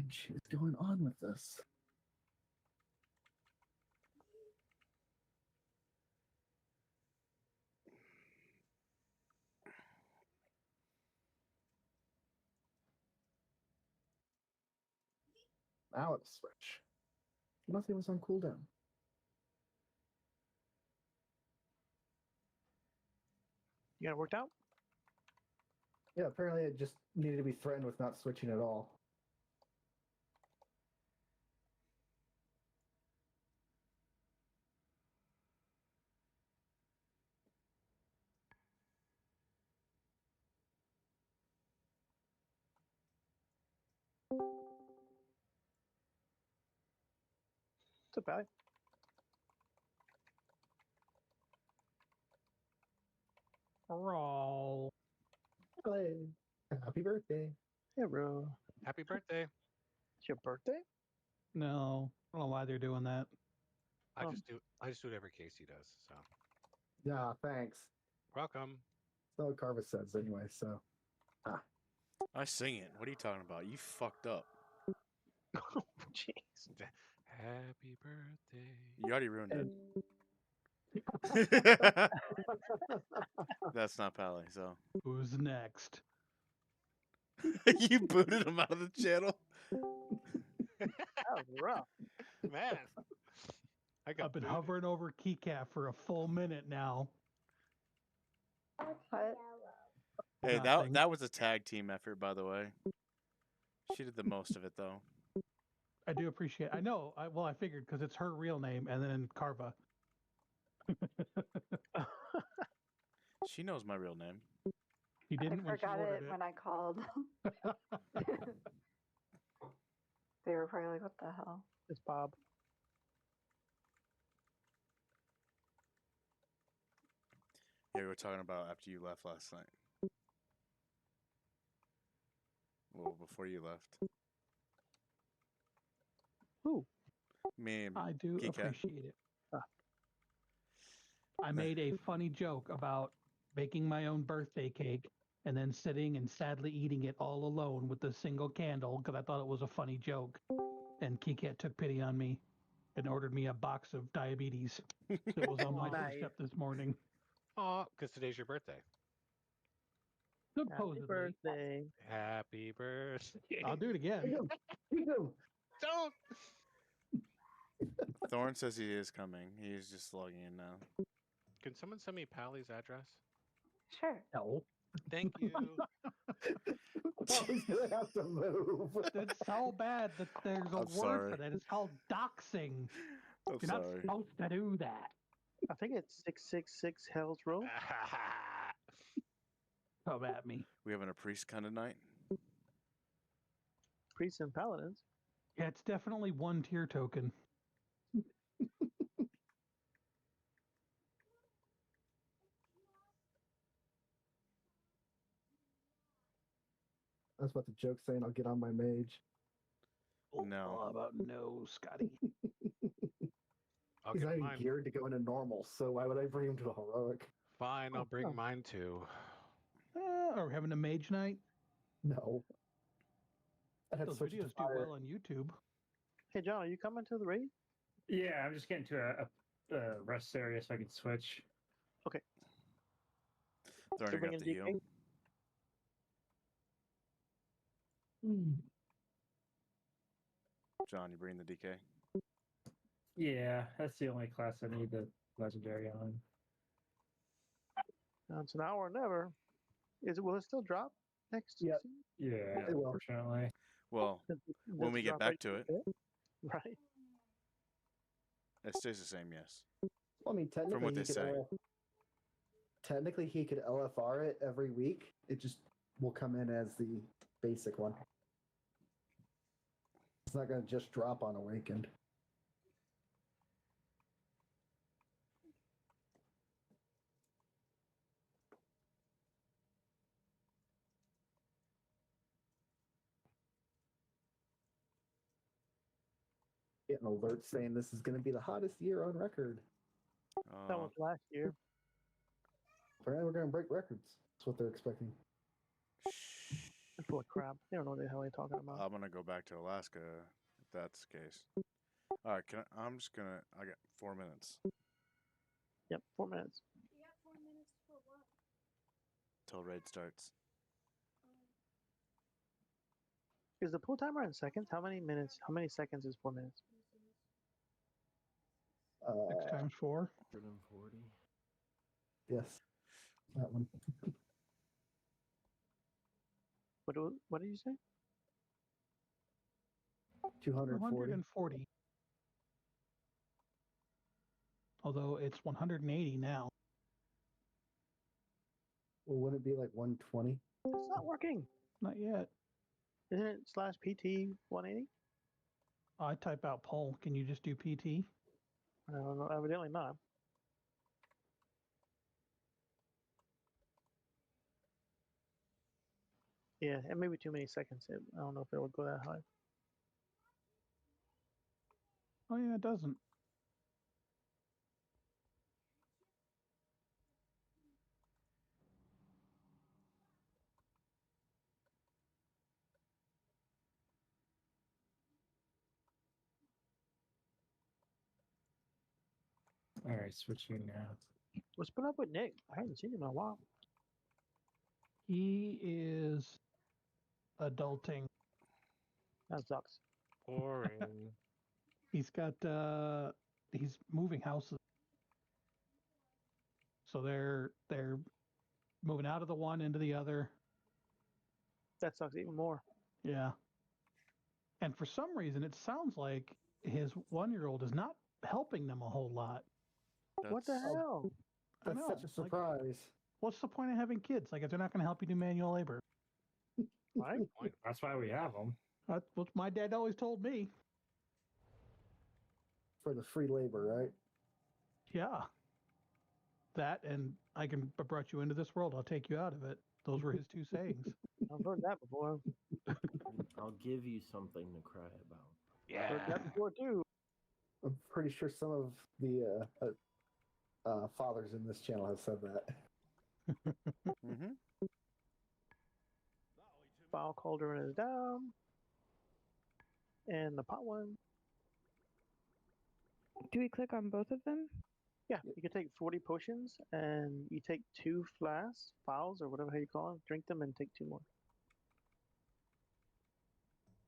fudge is going on with this? Now it's switch. Nothing was on cooldown. You got it worked out? Yeah, apparently it just needed to be threatened with not switching at all. It's a bad. Roll. Hey, happy birthday. Hey, bro. Happy birthday. It's your birthday? No, I don't know why they're doing that. I just do it every case he does. So Yeah, thanks. welcome. That's what Karvy says anyway, so. I sing it. What are you talking about? You fucked up. Jeez. Happy birthday. You already ruined And it. That's not Pally, so. Who's next? You booted him out of the channel. That was rough. Man. I've been booted. hovering over Keycat for a full minute now. What? Hey, Nothing. that was a tag team effort, by the way. She did the most of it, though. I do appreciate. I know. I figured because it's her real name, and then Karva. She knows my real name. He I didn't when she forgot ordered it when I called. They were probably like, what the hell? It's Bob. Yeah, we were talking about after you left last night. Well, before you left. Who? Me and I do Keycat. appreciate it. Ah. I made a funny joke about baking my own birthday cake and then sitting and sadly eating it all alone with a single candle because I thought it was a funny joke. And Keycat took pity on me and ordered me a box of diabetes. It was on my Nice. doorstep this morning. Aw, because today's your birthday. Happy Supposedly. birthday. Happy birthday. I'll do it again. Don't. Thorne says he is coming. He's just logging in now. Can someone send me Pally's address? Sure. No. Thank you. He's gonna have to move. It's so bad that there's a I'm word sorry. for that. It's called doxing. I'm You're not sorry. supposed to do that. I think it's 666 Hell's Road. Come at me. We having a priest kind of night? Priests and Paladins. Yeah, it's definitely one tier token. That's what the joke's saying. I'll get on my mage. No. How about no, Scotty? I'll He's get not even mine. geared to go into normal, so why would I bring him to a heroic? Fine, I'll bring mine too. Are we having a mage night? No. I had Those switched to videos do fire. well on YouTube. Hey, John, are you coming to the raid? Yeah, I'm just getting to a rest area so I can switch. Thorne, Still you're gonna have to bringing heal. DK? John, you bring the DK? Yeah, that's the only class I need the legendary on. It's an hour or never. Will it still drop next Yep. season? Yeah, It will. unfortunately. Well, Does when it we get drop back right to it, there? Right. it stays the same, yes. Well, I mean, technically, what he they could say. technically he could LFR it every week. It just will come in as the basic one. It's not going to just drop on Awakened. Getting alerts saying this is going to be the hottest year on record. That was last year. Apparently, we're going to break records. That's what they're expecting. They're full of crap. They don't know what the hell they're talking about. I'm gonna go back to Alaska if that's the case. All right, I'm just gonna. I got 4 minutes Yep, 4 minutes. You got 4 minutes for what? till raid starts. Is the pull timer in seconds? How many minutes? How many seconds is 4 minutes? 6 times 4. 140. Yes, that one. What did you say? 240. 240. Although it's 180 now. Well, wouldn't it be like 120? It's not working. Not yet. Isn't it /PT 180? I type out poll. Can you just do PT? I don't know. Evidently not. Yeah, it may be too many seconds. I don't know if it would go that high. Oh yeah, it doesn't. All right, switching now. What's been up with Nick? I haven't seen him in a while. He is adulting. That sucks. Boring. He's got he's moving houses. So they're moving out of the one into the other. That sucks even more. Yeah. And for some reason it sounds like his 1-year-old is not helping them a whole lot. What the That's- hell? I That's know, such a like- surprise. What's the point of having kids? Like if they're not going to help you do manual labor. Right? That's why we have them. That's what my dad always told me. For the free labor, right? Yeah. That and I brought you into this world. I'll take you out of it. Those were his 2 sayings. I've heard that before. I'll give you something to cry about. Yeah. Heard that before too. I'm pretty sure some of the fathers in this channel have said that. Mhm. File cauldron is down. And the pot one. Do we click on both of them? Yeah, you can take 40 potions and you take 2 flasks, files, or whatever you call them, drink them and take 2 more.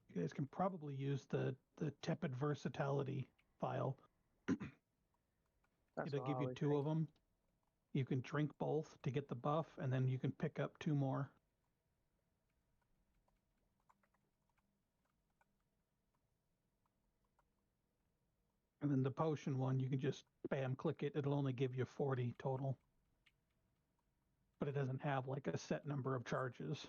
You guys can probably use the tepid versatility file. That's It'll what I give you always 2 think. of them. You can drink both to get the buff, and then you can pick up 2 more. And then the potion one, you can just bam, click it. It'll only give you 40 total. But it doesn't have like a set number of charges.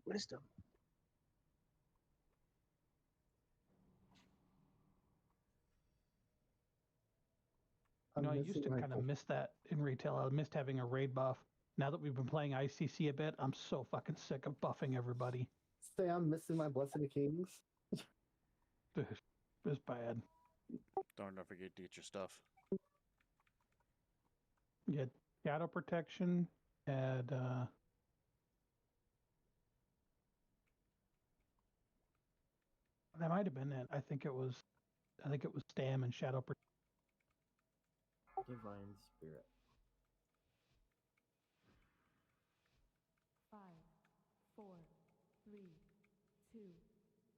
Wisdom. You know, I I'm used to missing my kind of miss that in retail. I missed having a raid buff. Now that we've been playing ICC a bit, I'm so fucking sick of buffing everybody. say I'm missing my Blessed of Kings. It's bad. Don't forget to get your stuff. You had shadow protection, had that might have been it. I think it was Stam and shadow protection. Divine Spirit. 5, 4, 3, 2,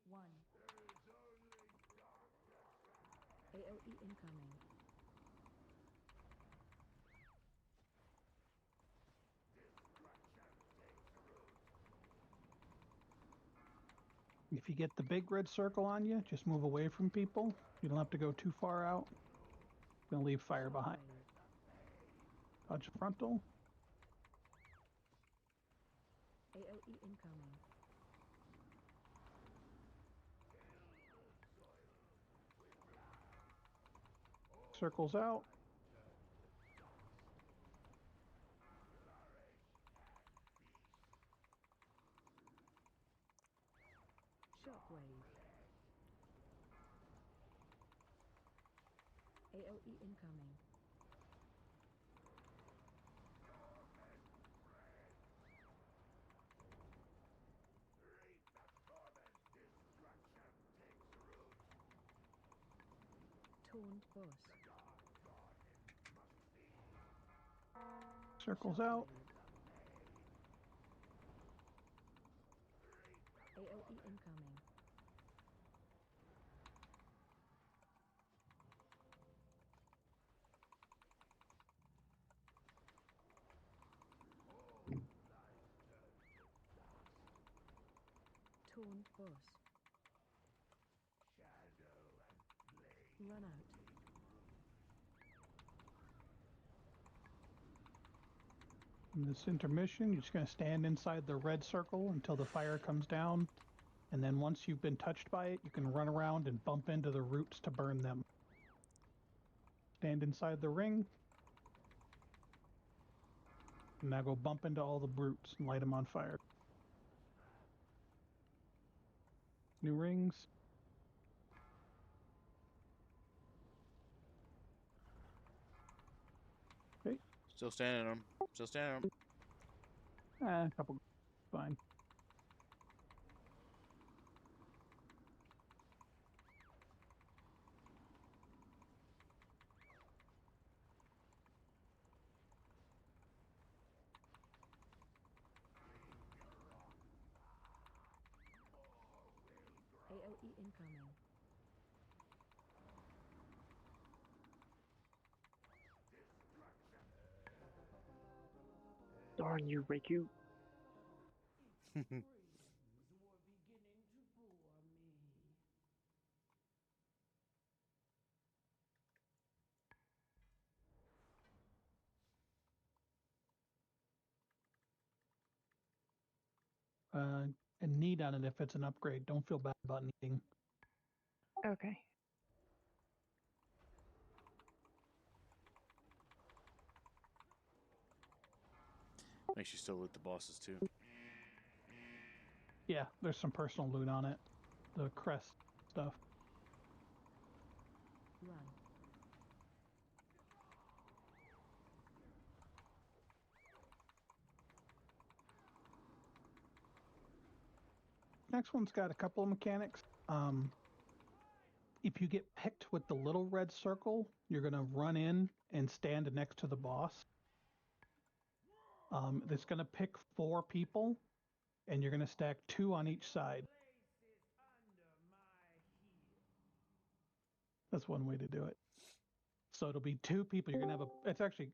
1. AOE incoming. If you get the big red circle on you, just move away from people. You don't have to go too far out. Gonna leave fire behind. Dodge frontal. AOE incoming. Circles out. Shockwave. AOE incoming. Taunt boss. Circles out. AOE incoming. Taunt boss. Run out. In this intermission, you're just going to stand inside the red circle until the fire comes down. And then once you've been touched by it, you can run around and bump into the roots to burn them. Stand inside the ring. And now go bump into all the roots and light them on fire. New rings. Okay. Still standing on 'em. Still standing on 'em. A couple. Fine. AOE incoming. Darn you, Riku. And need on it if it's an upgrade. Don't feel bad about needing. Okay. Make sure you still loot the bosses too. Yeah, there's some personal loot on it. The crest stuff. Run. Next one's got a couple of mechanics. If you get picked with the little red circle, you're going to run in and stand next to the boss. It's going to pick 4 people, and you're going to stack 2 on each side. That's one way to do it. So it'll be 2 people. You're going to have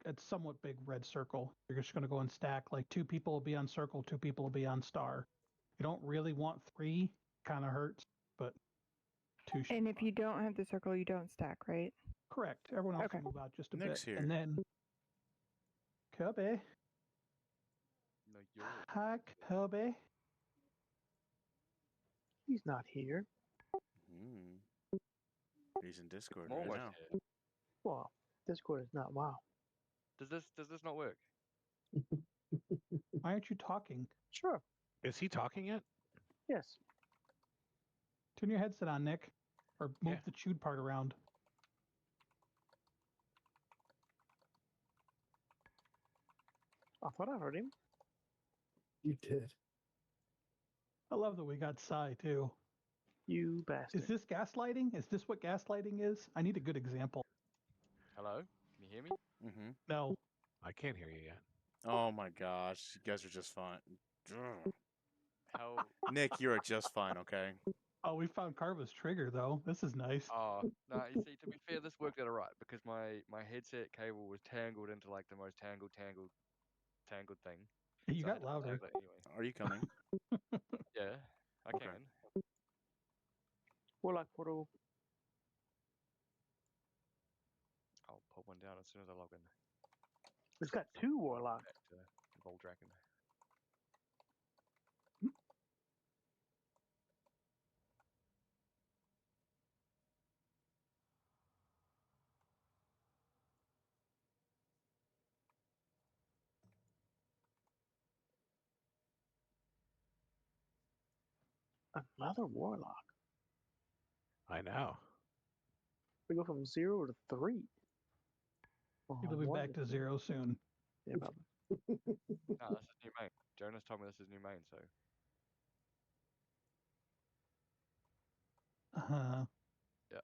it's somewhat big red circle. You're just going to go and stack, like 2 people will be on circle, 2 people will be on star. You don't really want 3, kind of hurts, but 2 should And be if fine. you don't have the circle, you don't stack, right? Correct. Everyone else Okay. will move out just a Nick's bit. here. And then Kirby. No, you're Hi, Kirby. He's not here. He's in Discord I'm right almost now. here. Well, Discord is not WoW. Does this not work? Why aren't you talking? Sure. Is he talking yet? Yes. Turn your headset on, Nick. Or move Yeah. the chewed part around. I thought I heard him. You did. I love that we got Psy, too. You bastard. Is this gaslighting? Is this what gaslighting is? I need a good example. Hello? Can you hear me? Mm-hmm. No. I can't hear you yet. Oh my gosh, you guys are just fine. Ugh. How? Nick, you are just fine, okay? Oh, we found Karva's trigger, though. This is nice. Oh, no, you see, to be fair, this worked out alright because my headset cable was tangled into like the most tangled thing. You So I got had to louder. disable it anyway. Are you coming? Yeah, I Okay. can. Warlock portal. I'll pop one down as soon as I log in. It's got 2 Warlock. Back to Voldraken. Another warlock. I know. We go from 0 to 3. Oh, It'll be one back to 0 soon. Yeah, probably. No, this is new main. Jonas told me this is new main, so yeah.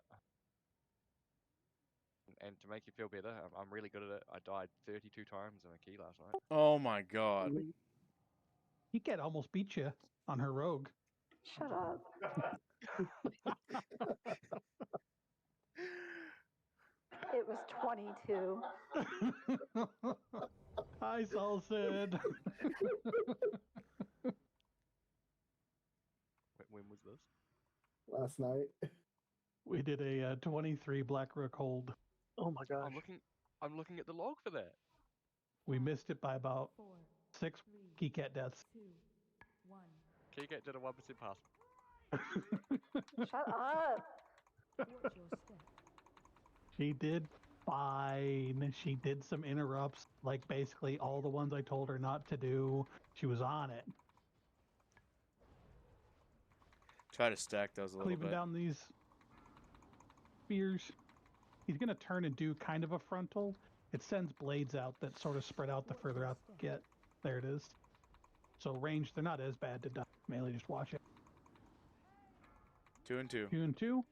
And to make you feel better, I'm really good at it. I died 32 times in a key last night. Oh my god. Hiket almost beat you on her rogue. Shut up. It was 22. Hi, Salsid. When was this? Last night. We did a 23 Black Rook hold. Oh my gosh. I'm looking at the log for that. We missed it by about 4, 6 3, Keycat deaths. 2, 1. Keycat did a 1% pass. Shut up. Watch your step. She did fine. She did some interrupts, like basically all the ones I told her not to do. She was on it. Try to stack those a little Cleaving bit. down these spears. He's going to turn and do kind of a frontal. It sends blades out that sort of spread out the further out you get. There it is. So range, they're not as bad to die. Melee, just watch it. 2 and 2. 2 and 2.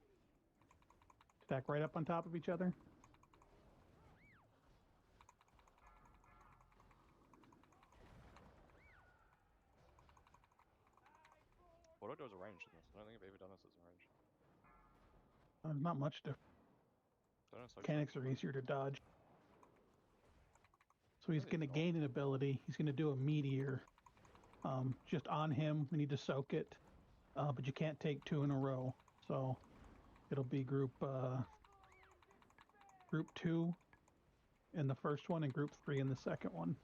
Stack right up on top of each other. What do I do as a range in this? I don't think I've ever done this as a range. Not much different. Mechanics are easier to dodge. So he's going to gain an ability. He's going to do a meteor. Just on him, we need to soak it. But you can't take 2 in a row. So it'll be group 2 in the first one and group 3 in the second one.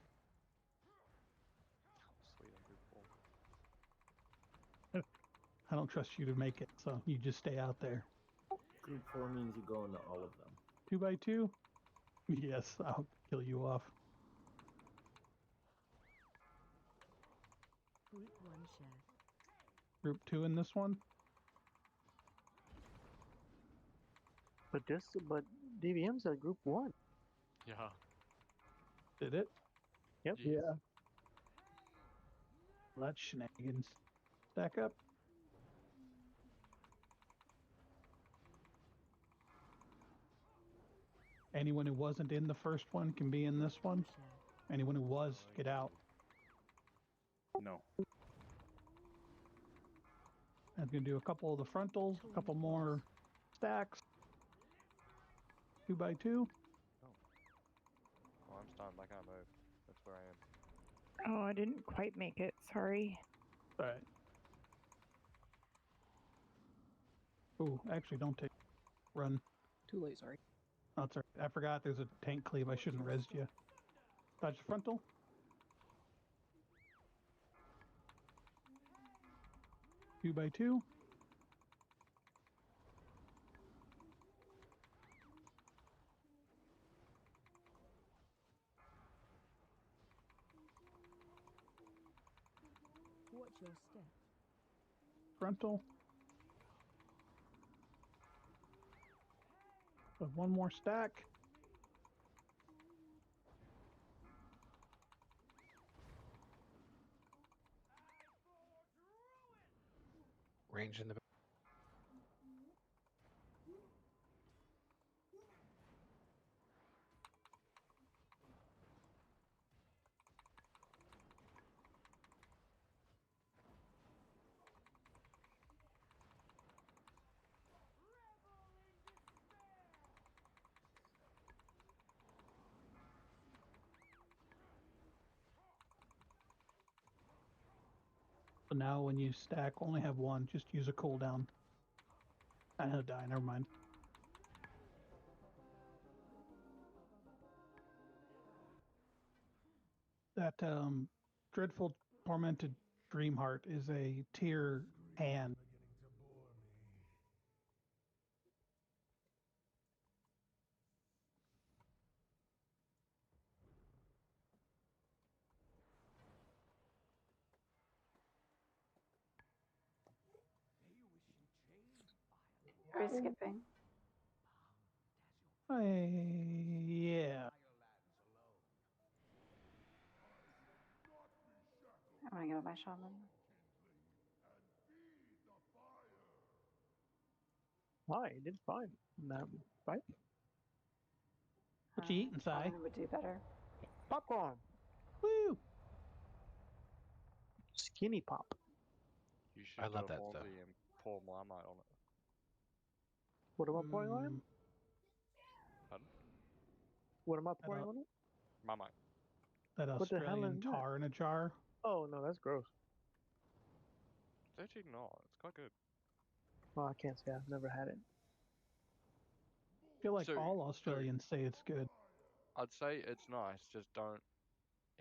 Sweet, I'm group 4. I don't trust you to make it, so you just stay out there. Group 4 means you go into all of them. 2 by 2? Yes, I'll kill you off. Group 1 share. Group 2 in this one? But DVM said group 1. Yeah. Did it? Yep. Yes. Yeah. That's shenanigans. Stack up. Anyone who wasn't in the first one can be in this one. Share. Anyone who was, get out. No. I'm going to do a couple of the frontals, a couple more stacks. 2 by 2. Oh, I'm stunned. I can't move. That's where I am. Oh, I didn't quite make it. Sorry. All right. Oh, actually, don't take. Run. Too late, sorry. Oh, that's all right. I forgot there's a tank cleave. I shouldn't res you. Dodge the frontal. Two by 2. Watch your step. Frontal. So one more stack. Range in the. So now when you stack, only have one. Just use a cooldown. I know, die. Never mind. That dreadful tormented Dreamheart is a tier hand. Are you skipping? Yeah. I want to go to my shaman. Why? It did fine. Right? What you eating, Si? Shaman would do better. Popcorn. Woo! Skinny pop. You should I do love a that stuff. Fonzie and pour Marmite on it. What am I pouring on it? Pardon? What am I pouring on it? Marmite. That What the hell Australian is that? tar in a jar. Oh no, that's gross. It's actually not. It's quite good. Oh, I can't say I've never had it. I feel like So- all Australians say it's good. I'd say it's nice, just don't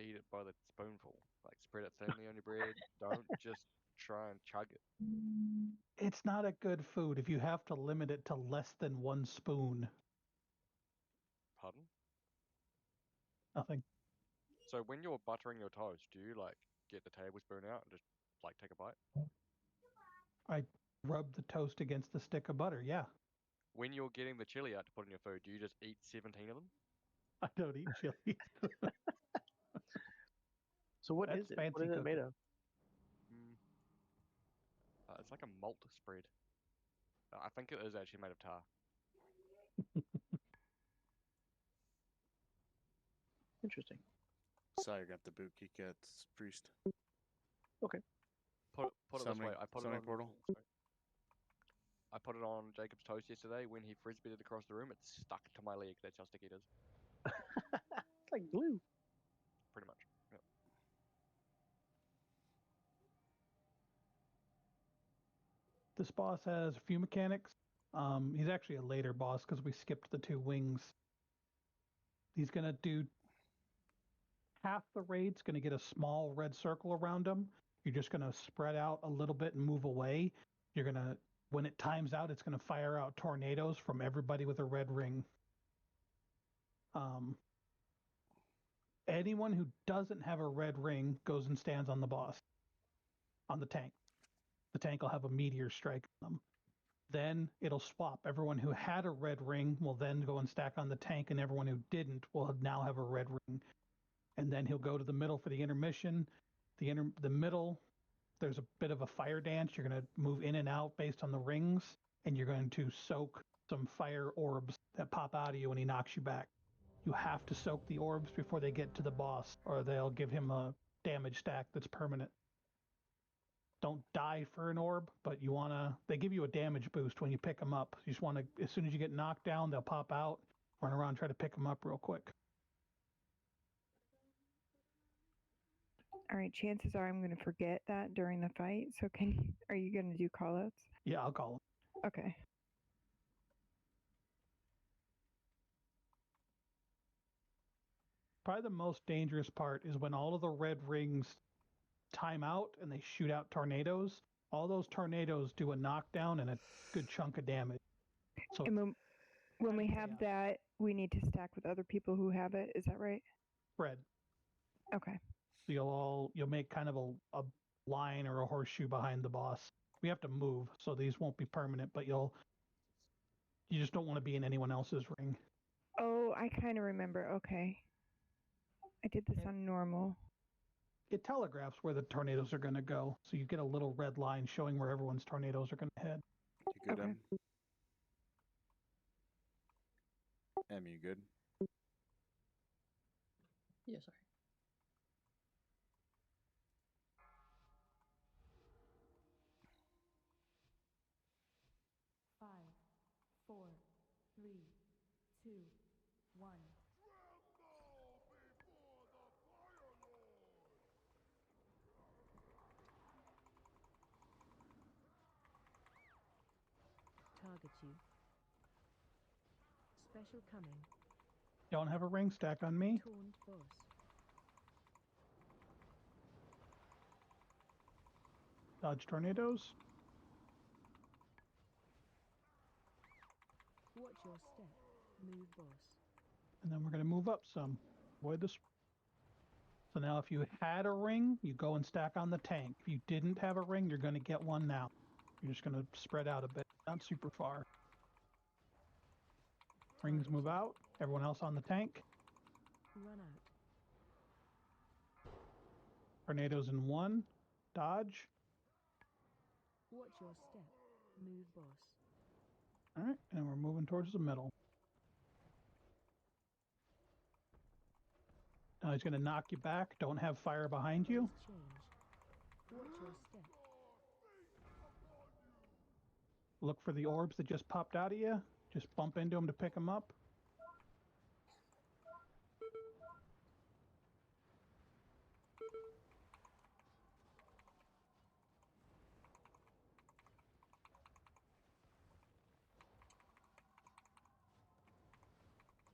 eat it by the spoonful. Like, spread it thinly on your bread. Don't just try and chug it. It's not a good food if you have to limit it to less than 1 spoon. Pardon? Nothing. So when you're buttering your toast, do you, like, get the tablespoon out and just, like, take a bite? I rub the toast against the stick of butter, yeah. When you're getting the chili out to put in your food, do you just eat 17 of them? I don't eat chili. So what That's is it? fancy What is it made cooking. of? It's like a malt spread. I think it is actually made of tar. Interesting. Sire got the boot geek at priest. Put it this way. I put it Summoning on portal. sorry. I put it on Jacob's toast yesterday. When he frisbeed it across the room, it stuck to my leg. That's how sticky it is. It's like glue. Pretty much. Yep. This boss has a few mechanics. He's actually a later boss because we skipped the 2 wings. He's going to do half the raid's going to get a small red circle around him. You're just going to spread out a little bit and move away. You're going to, when it times out, it's going to fire out tornadoes from everybody with a red ring. Anyone who doesn't have a red ring goes and stands on the boss, on the tank. The tank will have a meteor strike on them. Then it'll swap. Everyone who had a red ring will then go and stack on the tank, and everyone who didn't will now have a red ring. And then he'll go to the middle for the intermission. The middle, there's a bit of a fire dance. You're going to move in and out based on the rings, and you're going to soak some fire orbs that pop out of you when he knocks you back. You have to soak the orbs before they get to the boss, or they'll give him a damage stack that's permanent. Don't die for an orb, but you want to, they give you a damage boost when you pick them up. You just want to, as soon as you get knocked down, they'll pop out, run around, try to pick them up real quick. All right, chances are I'm going to forget that during the fight. So are you going to do callouts? Yeah, I'll call them. Okay. Probably the most dangerous part is when all of the red rings time out and they shoot out tornadoes. All those tornadoes do a knockdown and a good chunk of damage. So And when we have that, we need to stack with other people who have it. Is that right? spread. Okay. So you'll make kind of a line or a horseshoe behind the boss. We have to move, so these won't be permanent, but you just don't want to be in anyone else's ring. Oh, I kind of remember. Okay. I did this on normal. It telegraphs where the tornadoes are going to go, so you get a little red line showing where everyone's tornadoes are going to head. You good, Okay. Em, you good? Yeah, sorry. Five, four, three, two, one. Target you. Special coming. Don't have a ring stack on me. Taunt boss. Dodge tornadoes. Watch your step. Move boss. And then we're going to move up some. Avoid this. So now if you had a ring, you go and stack on the tank. If you didn't have a ring, you're going to get one now. You're just going to spread out a bit, not super far. Rings Target move you. out. Everyone else on the tank. Run out. Tornadoes in 1. Dodge. Watch your step. Move boss. All right, and we're moving towards the middle. Now he's going to knock you back. Don't have fire behind you. Phase change. Watch your step. Look for the orbs that just popped out of you. Just bump into them to pick them up.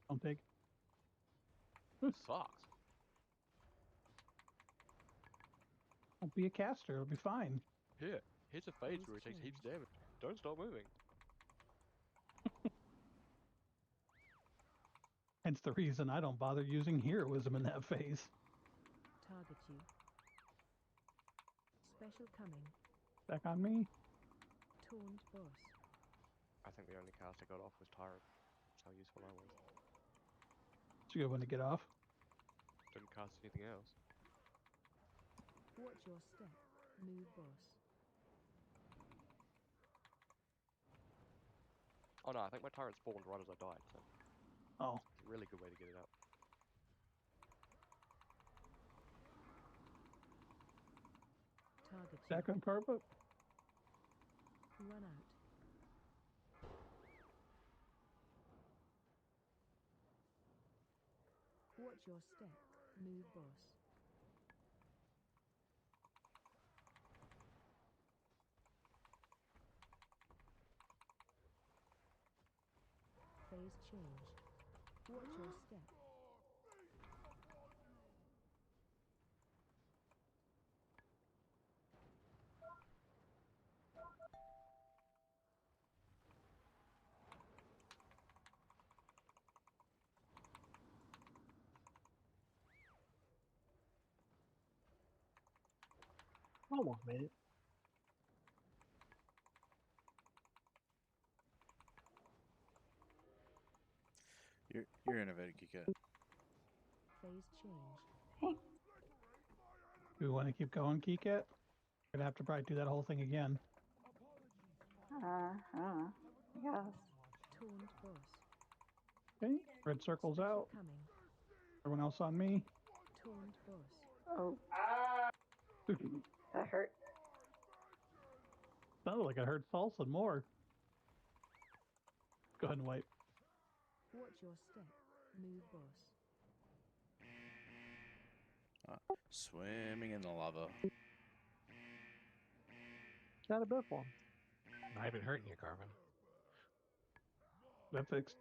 Don't take. Sucks. Don't be a caster. It'll be fine. Here, here's a phase Phase where he takes heaps change. of damage. Don't stop moving. Hence the reason I don't bother using heroism in that phase. Target you. Special coming. Back on me. Taunt boss. I think the only cast I got off was Tyrant. That's how useful I was. It's a good one to get off. Didn't cast anything else. Watch your step. Move boss. Oh no, I think my Tyrant spawned right as I died, so Oh, it's a really good way to get it up. Target you. back on carpet. Run out. Watch your step. Move boss. Phase change. Watch your step. Almost made it. You're innovative, Kika. Phase change. Do we want to keep going, Keekat? We're going to have to probably do that whole thing again. I don't know. Yes. Taunt boss. Okay, red circle's Special out. coming. Everyone else on me. Taunt boss. Oh, that hurt. Sounded like I heard salsa more. Go ahead and wipe. Watch your step. Move boss. Swimming in the lava. Got a buff one. Not even hurting you, Karvy. That fixed.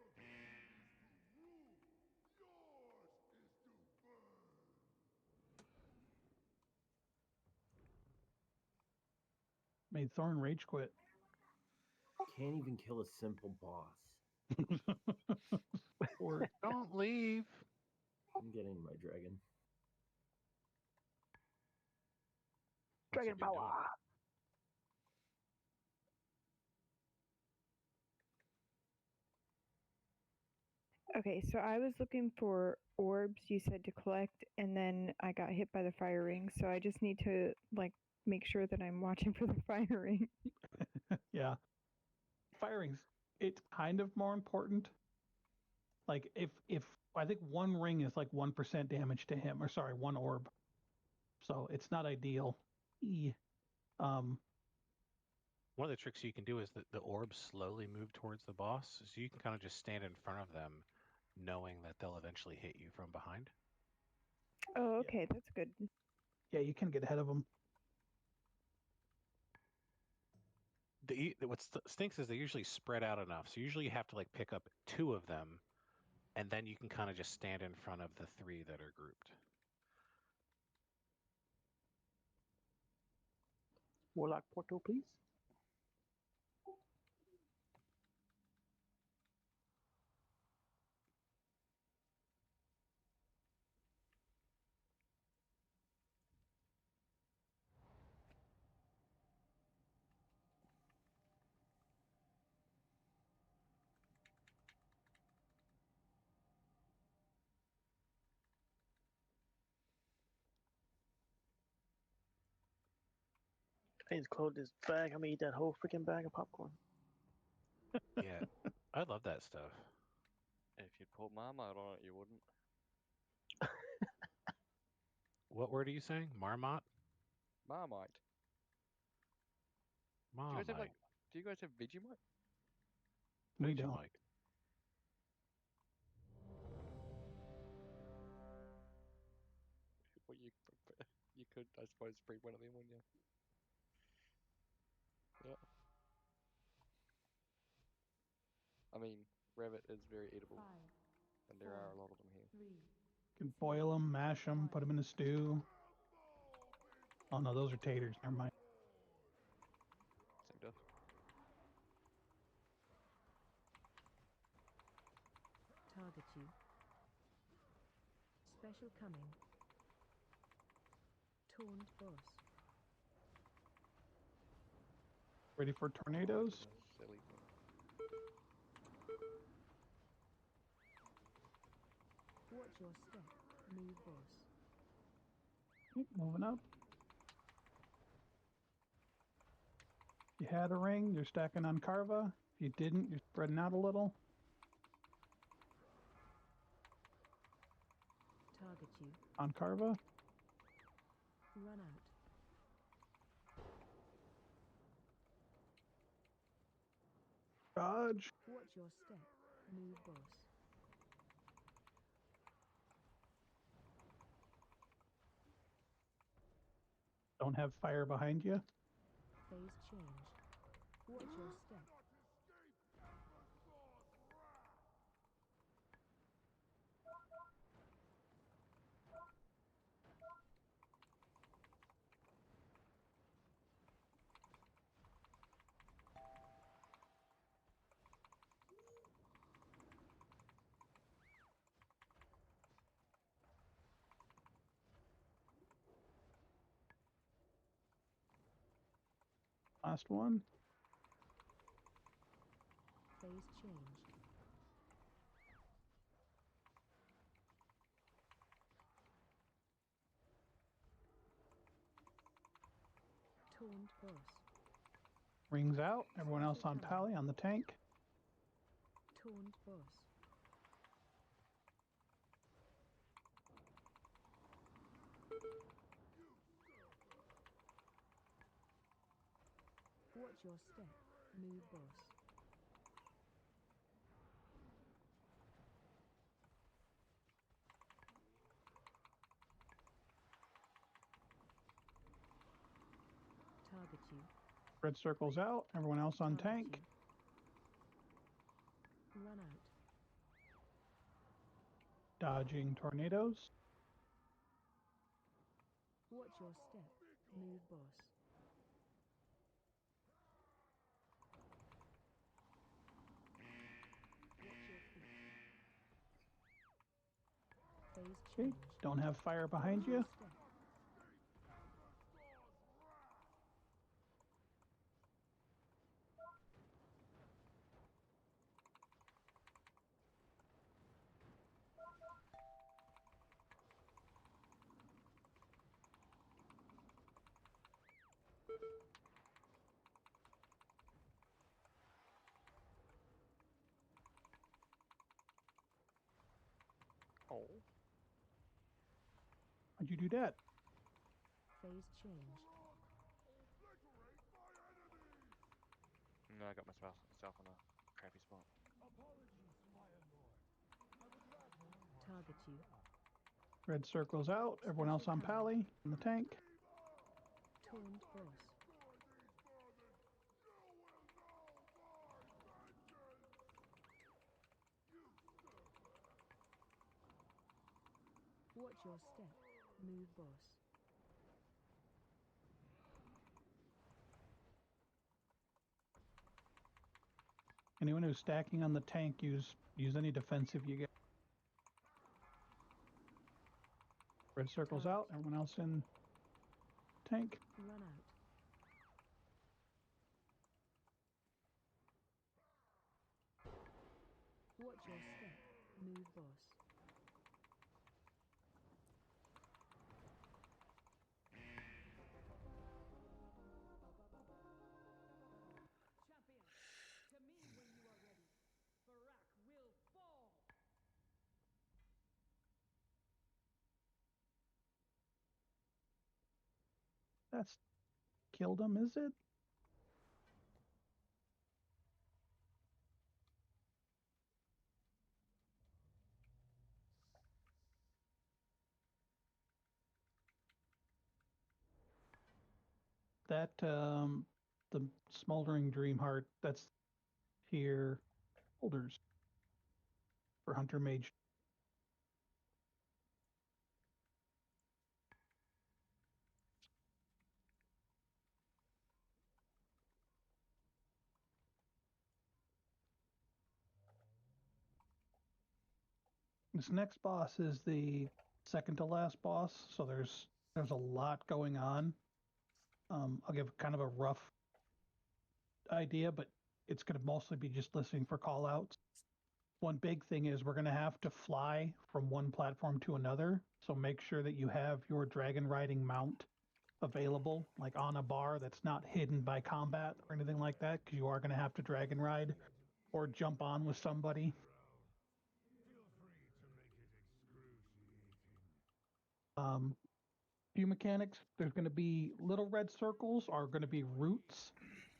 Made Thorn rage quit. Can't even kill a simple boss. Or Don't leave. I'm getting my dragon. What's he Dragon been doing? power. Okay, so I was looking for orbs you said to collect, and then I got hit by the fire ring. So I just need to like make sure that I'm watching for the fire ring. yeah. Firings, it's kind of more important. Like if I think one ring is like 1% damage to him, or sorry, one orb. So it's not ideal. Um, One of the tricks you can do is that the orbs slowly move towards the boss, so you can kind of just stand in front of them, knowing that they'll eventually hit you from behind. Oh, okay, that's good. yeah, you can get ahead of him. What stinks is they usually spread out enough, so usually you have to like pick up 2 of them, and then you can kind of just stand in front of the 3 that are grouped. Warlock portal, please. I need to close this bag. I'm gonna eat that whole freaking bag of popcorn. Yeah, I love that stuff. If you'd put Marmite on it, you wouldn't. What word are you saying? Marmot? Marmite. Do you guys have Marmite. Do you guys have Vegemite? We don't. Vegemite. Well, you could, I suppose, bring one of them, wouldn't you? Yeah. I mean, rabbit is very edible, 5, and there are a lot of them here. 3. You can boil them, mash them, put them in a stew. Oh no, those are taters. Never mind. Same stuff. Target you. Special coming. Taunt boss. Ready for tornadoes? Silly thing. Watch your step. Move boss. Keep moving up. If you had a ring, you're stacking on Karva. If you didn't, you're spreading out a little. Target you. On Karva. Run out. Dodge. Watch your step. Move boss. Don't have fire behind you. Phase change. Watch your step. Last one. Phase change. Taunt boss. Rings out. Everyone else on Pally on the tank. Taunt boss. Watch your step. Move boss. Target you. Red circle's out. Everyone else on Target tank. you. Run out. Dodging tornadoes. Watch your step. Move boss. Watch your feet. Phase Okay. change. Don't have fire behind Watch your you. step. Oh. Why'd you do that? Phase change. No, I got myself in a crappy spot. Target you. Red circle's out. Everyone else on Pally in the tank. Taunt boss. Watch your step. Move boss. Anyone who's stacking on the tank, use any defensive you get. Red circle's out. Everyone else in tank. Run out. Watch your step. Move boss. That's killed him, is it? That the smoldering dream heart, that's here holders for hunter mage. This next boss is the second to last boss, so there's a lot going on. I'll give kind of a rough idea, but it's going to mostly be just listening for call outs. One big thing is we're going to have to fly from one platform to another, so make sure that you have your dragon riding mount available, like on a bar that's not hidden by combat or anything like that, because you are going to have to dragon ride or jump on with somebody. Few mechanics. There's going to be little red circles are going to be roots.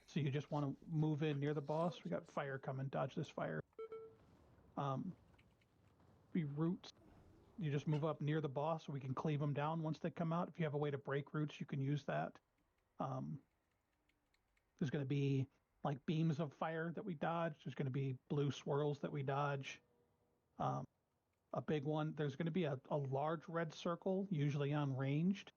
So you just want to move in near the boss. We got fire coming. Dodge this fire. Be roots. You just move up near the boss so we can cleave them down once they come out. If you have a way to break roots, you can use that. There's going to be like beams of fire that we dodge. There's going to be blue swirls that we dodge. A big one. There's going to be a large red circle, usually unranged.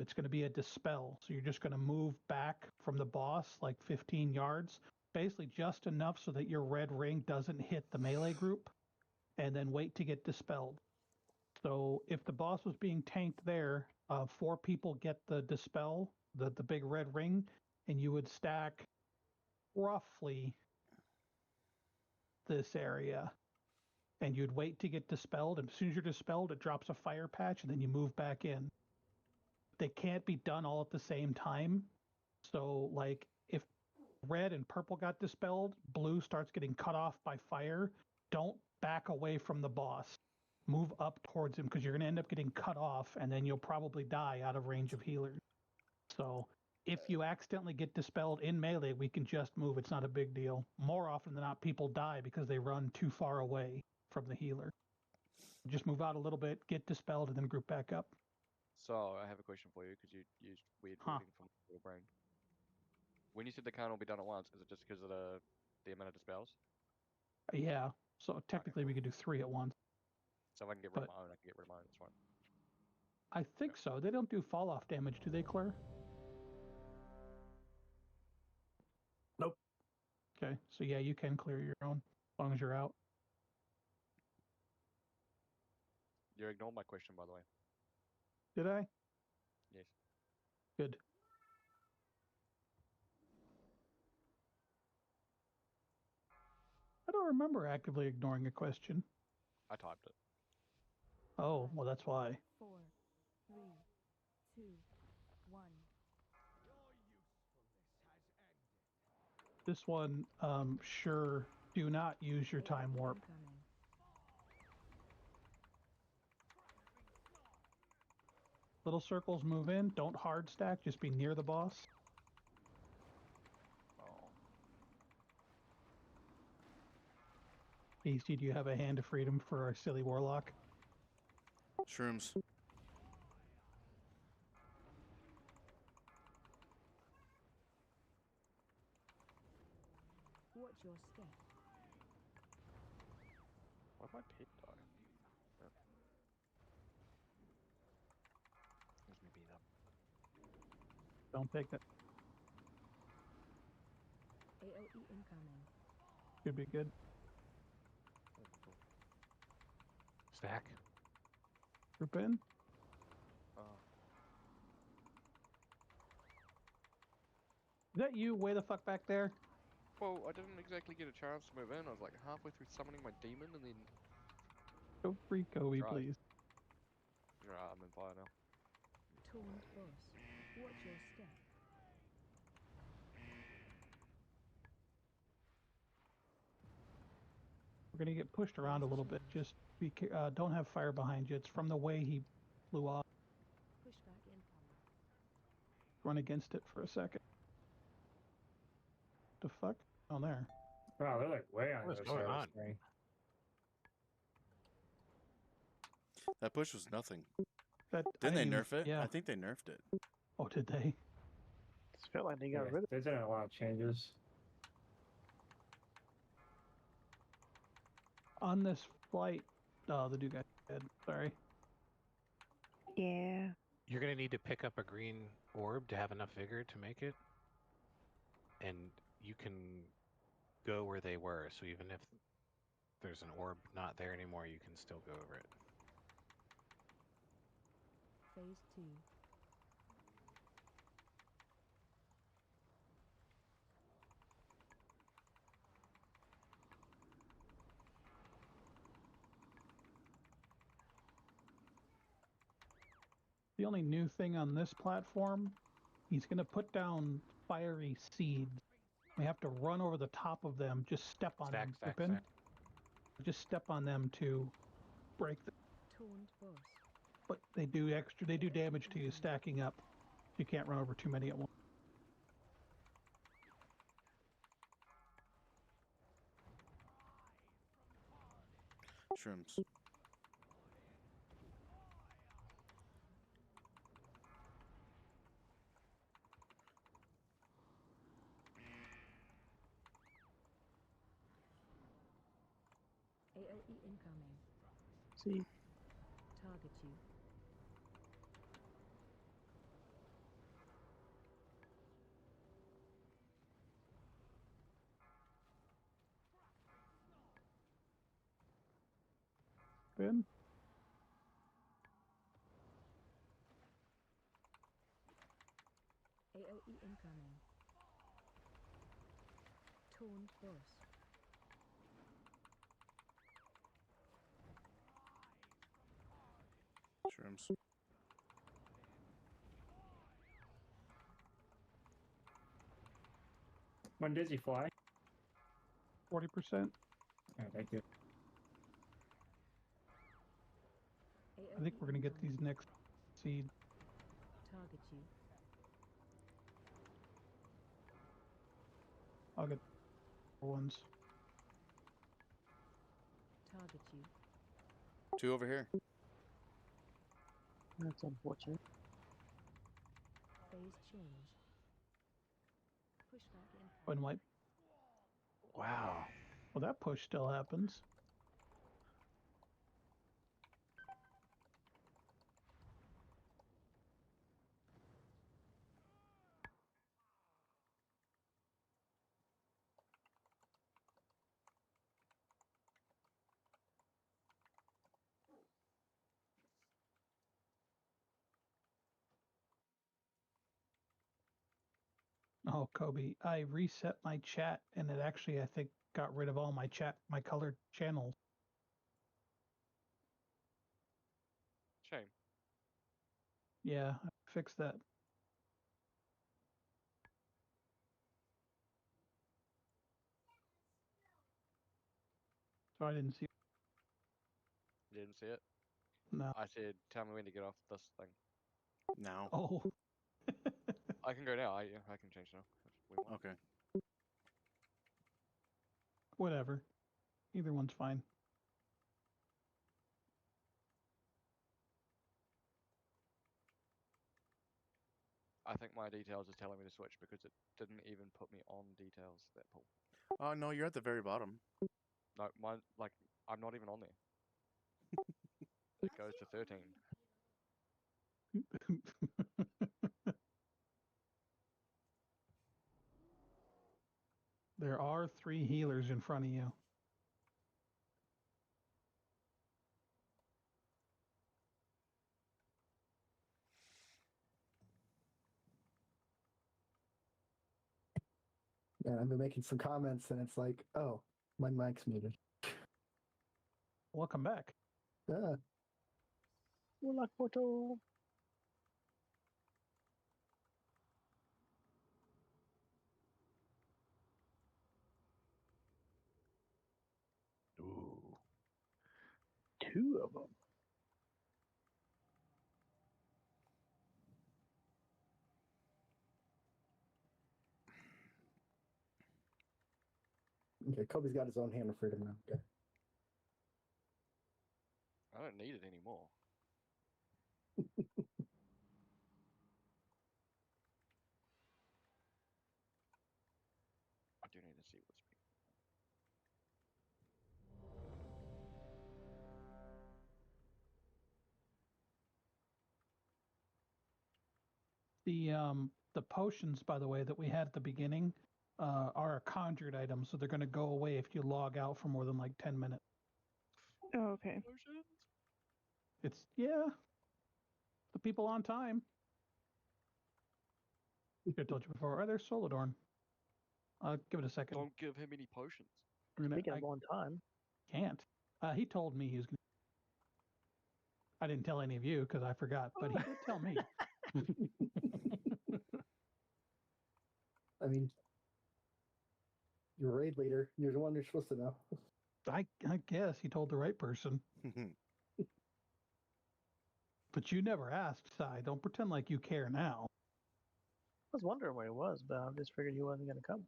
It's going to be a dispel. So you're just going to move back from the boss like 15 yards, basically just enough so that your red ring doesn't hit the melee group, and then wait to get dispelled. So if the boss was being tanked there, 4 people get the dispel, the big red ring, and you would stack roughly this area. And you'd wait to get dispelled. And as soon as you're dispelled, it drops a fire patch, and then you move back in. They can't be done all at the same time. So, like, if red and purple got dispelled, blue starts getting cut off by fire. Don't back away from the boss. Move up towards him, because you're going to end up getting cut off, and then you'll probably die out of range of healers. So if you accidentally get dispelled in melee, we can just move. It's not a big deal. More often than not, people die because they run too far away from the healer. Just move out a little bit, get dispelled, and then group back up. So I have a question for you because you used weird wording from your brain. When you said the can't all be done at once, is it just because of the amount of dispels? Yeah. So technically we could do 3 at once. So if I can get rid of my own, I can get rid of my own. That's fine. I think so. They don't do fall off damage, do they, Claire? Nope. Okay. So yeah, you can clear your own as long as you're out. You ignored my question, by the way. Did I? Yes. Good. I don't remember actively ignoring a question. I typed it. Oh, well, that's why. 4, 3, 2, 1. This one, sure, do not use your time warp. Incoming. Little circles move in. Don't hard stack. Just be near the boss. Oh. AC, do you have a hand of freedom for our silly warlock? Shrooms. Watch your step. Why'd my pet die? Oh. Here's me beat up. Don't take that. AOE incoming. Should be good. Stack. Group in. Oh. Is that you way the fuck back there? Well, I didn't exactly get a chance to move in. I was like halfway through summoning my demon and then... Go free Kobe, Tried. please. Right, I'm in fire now. Taunt boss. Watch your step. We're gonna get pushed around a little bit. Just be don't have fire behind you. It's from the way he flew off. Pushback incoming. run against it for a second. The fuck? Oh, there. Wow, they're like way on What the is other going side on? of the screen. That push was nothing. That, Didn't they didn't even- nerf it? Yeah. I think they nerfed it. Oh, did they? Just felt like they got Yeah, rid of there's been a lot of changes. On this flight. Oh, the dude got dead. Sorry. Yeah. You're gonna need to pick up a green orb to have enough vigor to make it, and you can go where they were. So even if there's an orb not there anymore, you can still go over it. Phase 2. The only new thing on this platform, he's going to put down fiery seeds. We have to run over the top of them, just step on them, Pippin. Just step on them to break them. Taunt boss. But they do damage to you stacking up. You can't run over too many at once. Shrooms. AOE incoming. See, Target you. Good. AOE incoming. Taunt boss. Shrooms. When does he fly? 40%. Oh, thank you. I think we're going to get these next seeds. Target you. I'll get ones. Target you. 2 over here. that's unfortunate. Phase change. Pushback incoming. When white. Wow. Well, that push still happens. Oh, Kobe, I reset my chat and it actually, I think, got rid of all my colored channels. Shame. Yeah, I fixed that. So I didn't see. You didn't see it? No. I said, tell me when to get off this thing. Now. Oh. I can go now. I can change now if we want. Okay. Whatever. Either one's fine. I think my details is telling me to switch because it didn't even put me on details that pull. Oh no, you're at the very bottom. No, mine like I'm not even on there. It goes to 13. There are 3 healers in front of you. And I've been making some comments, and it's like, oh, my mic's muted. Welcome back. Yeah. Hola, photo. Ooh. 2 of them. Okay, Kobe's got his own hand of freedom now. Okay. I don't need it anymore. I do need to see what's being. The potions, by the way, that we had at the beginning, are a conjured item, so they're going to go away if you log out for more than like 10 minutes. Oh, okay. Potions? It's the people on time. I told you before. Oh, there's Solodorn. Give it a second. Don't give him any potions. Speaking of on time, Can't. He told me he was going to. I didn't tell any of you because I forgot, but he did tell me. I mean, you're raid leader. You're the one you're supposed to know. I guess he told the right person. But you never asked, Si. Don't pretend like you care now. I was wondering where he was, but I just figured he wasn't going to come.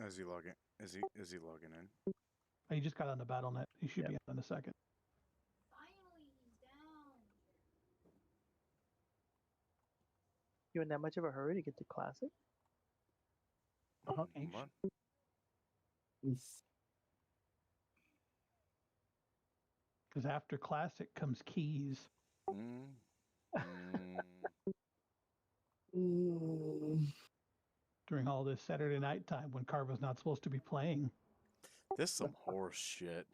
Is he logging? Is he logging in? He just got on the BattleNet. He should Yep. be out in a second. You in that much of a hurry to get to Classic? Okay. What? Because after Classic comes Keys. During all this Saturday night time when Karva's not supposed to be playing. This is some horse shit.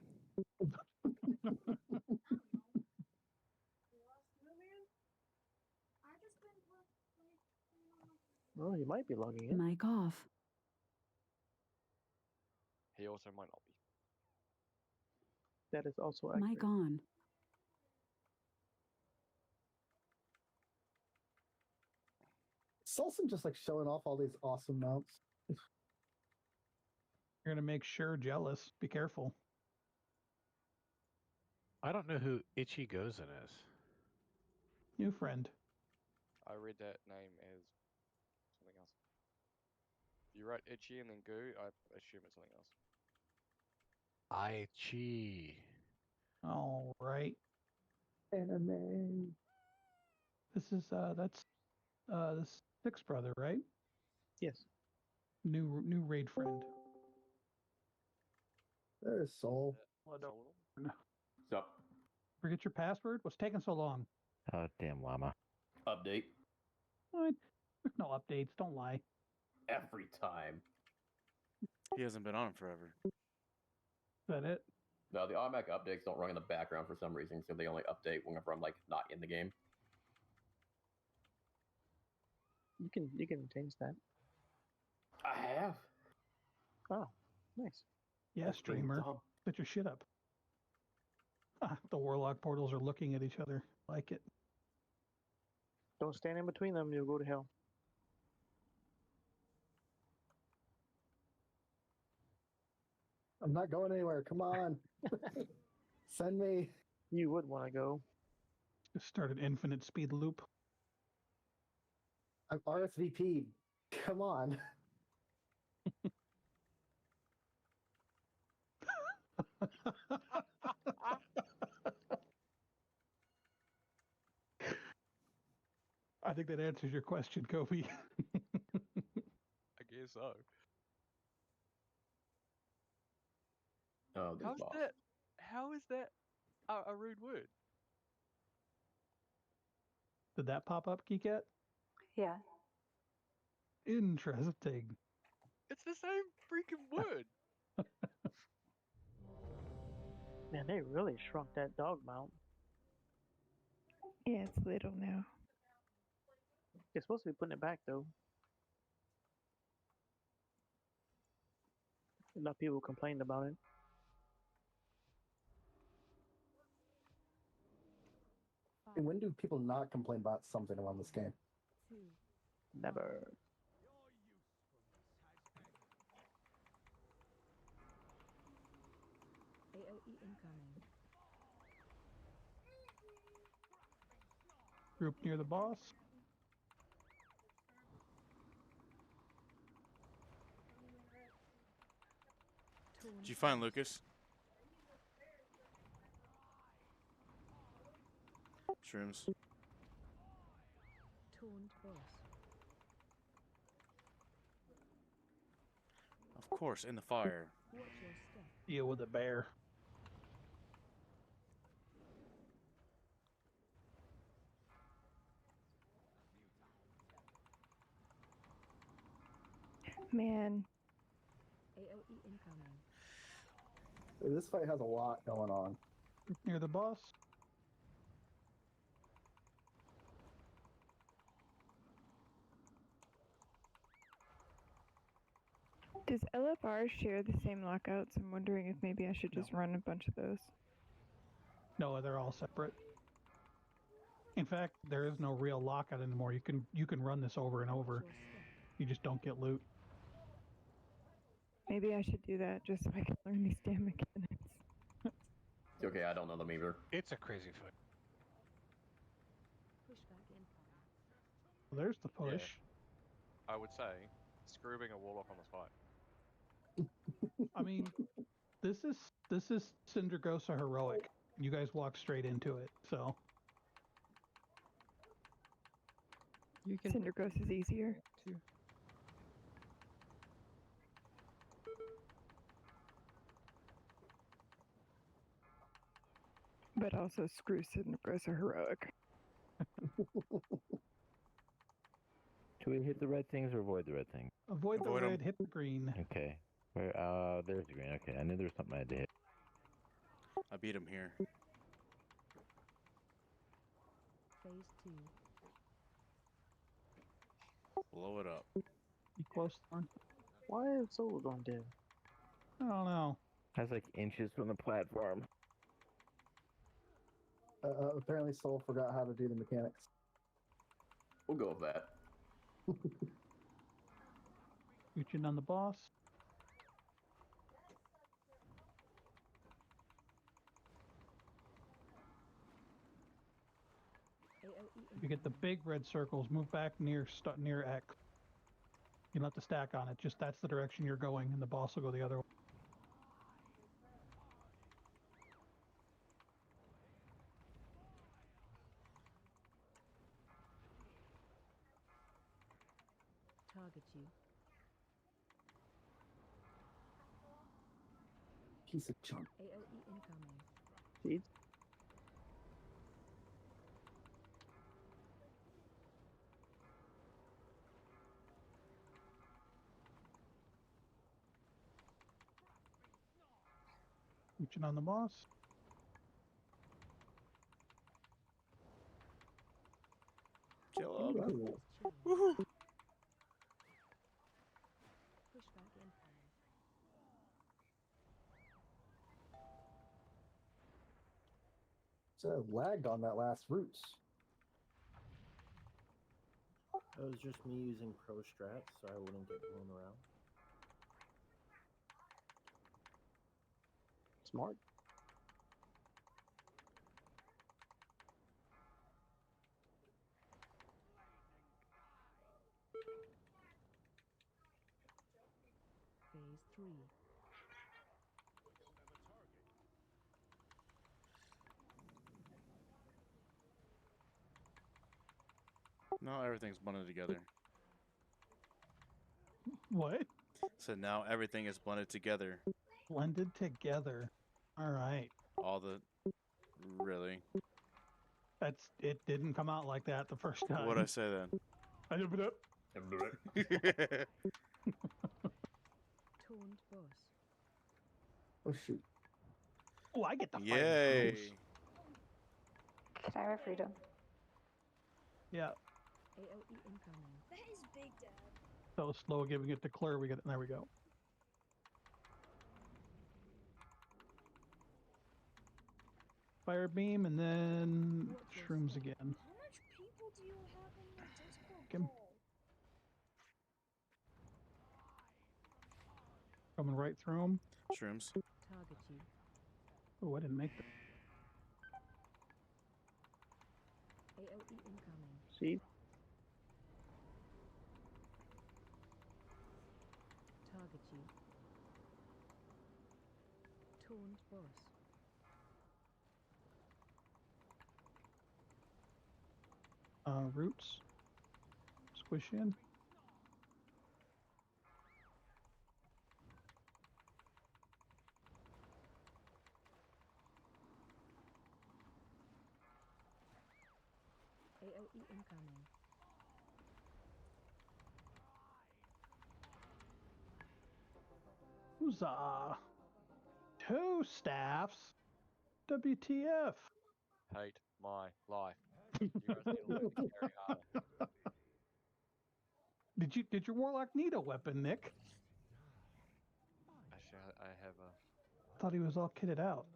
Well, you might be logging in. Mic off. He also might not be. That is also accurate. Mic on. Sulson just like showing off all these awesome mounts. You're going to make sure jealous. Be careful. I don't know who Itchy Gozen is. New friend. I read that name as something else. You write itchy and then goo, I assume it's something else. Aichi. All right. Anime. This is that's the sixth brother, right? Yes. New raid friend. There's Soul. What's up? Forget your password? What's taking so long? Oh, damn llama. Update. What? There's no updates. Don't lie. Every time. He hasn't been on forever. Is that it? No, the automatic updates don't run in the background for some reason, so they only update whenever I'm like not in the game. You can change that. I have. Oh, nice. Yeah, That's pretty streamer. dumb. Put your shit up. The warlock portals are looking at each other. Like it. Don't stand in between them, you'll go to hell. I'm not going anywhere. Come on. Send me. You would want to go. Just start an infinite speed loop. I'm RSVP'd. Come on. I think that answers your question, Kobe. I guess so. Oh, this How's boss. that? How is that a rude word? Did that pop up, Kiket? Yeah. Interesting. It's the same freaking word. Man, they really shrunk that dog mount. Yeah, it's little now. They're supposed to be putting it back, though. Enough people complained about it. And when do people not complain about something around this game? Never. AOE incoming. Group near the boss. Did you find Lucas? Shrooms. Taunt boss. Of course, in the fire. Watch your step. Deal with a bear. Man, AOE incoming. This fight has a lot going on. Near the boss. does LFR share the same lockouts? I'm wondering if maybe I should just run a bunch of those. No, they're all separate. In fact, there is no real lockout anymore. You can run this over and over. Watch your step. You just don't get loot. Maybe I should do that just so I can learn these damn mechanics. It's okay, I don't know them either. It's a crazy fight. Pushback incoming. Well, there's the push. I would say, screw being a warlock on this fight. I mean, this is Syndragosa heroic. You guys walk straight into it, so You can Cinder Ghost is easier. too. But also screw Cinder Ghost are heroic. Do we hit the red things or avoid the red things? avoid the Avoid 'em. red, hit the green. Okay. Where? There's the green. Okay, I knew there was something I had to hit. I beat him here. Phase 2. Blow it up. You close one. Why is Solo gone dead? I don't know. That's like inches from the platform. Apparently, Soul forgot how to do the mechanics. We'll go with that. Reaching on the boss. AOE If you get the incoming. big red circles, move back near X. You don't have to stack on it. Just that's the direction you're going, and the boss will go the other way. Target you. Piece of junk. AOE incoming. Seeds? Reaching on the boss. Kill him. Ooh. Woohoo! Pushback incoming. So lagged on that last roots. It was just me using pro strats, so I wouldn't get blown around. Smart. Phase 3. No, everything's blended together. What? So now everything is blended together. Blended together. All right. All the... Really? It didn't come out like that the first time. What'd I say then? I opened up. Taunt boss. Oh shoot. Oh, I get the fight. Yay! Can I have freedom? Yeah. AOE incoming. That is big, Dad. So slow giving it to Claire. We get it. There we go. Fire beam and then shrooms again. How much people do you have in your Discord Kim. call? Coming right through them. Shrooms. Target you. Oh, I didn't make that. AOE incoming. Seeds? Target you. Taunt boss. Roots. Squish in. AOE incoming. Huzzah! 2 staffs. WTF? Hate my life. You guys need to learn to carry harder. Did your warlock need a weapon, Nick? Actually, I have a. Thought he was all kitted out.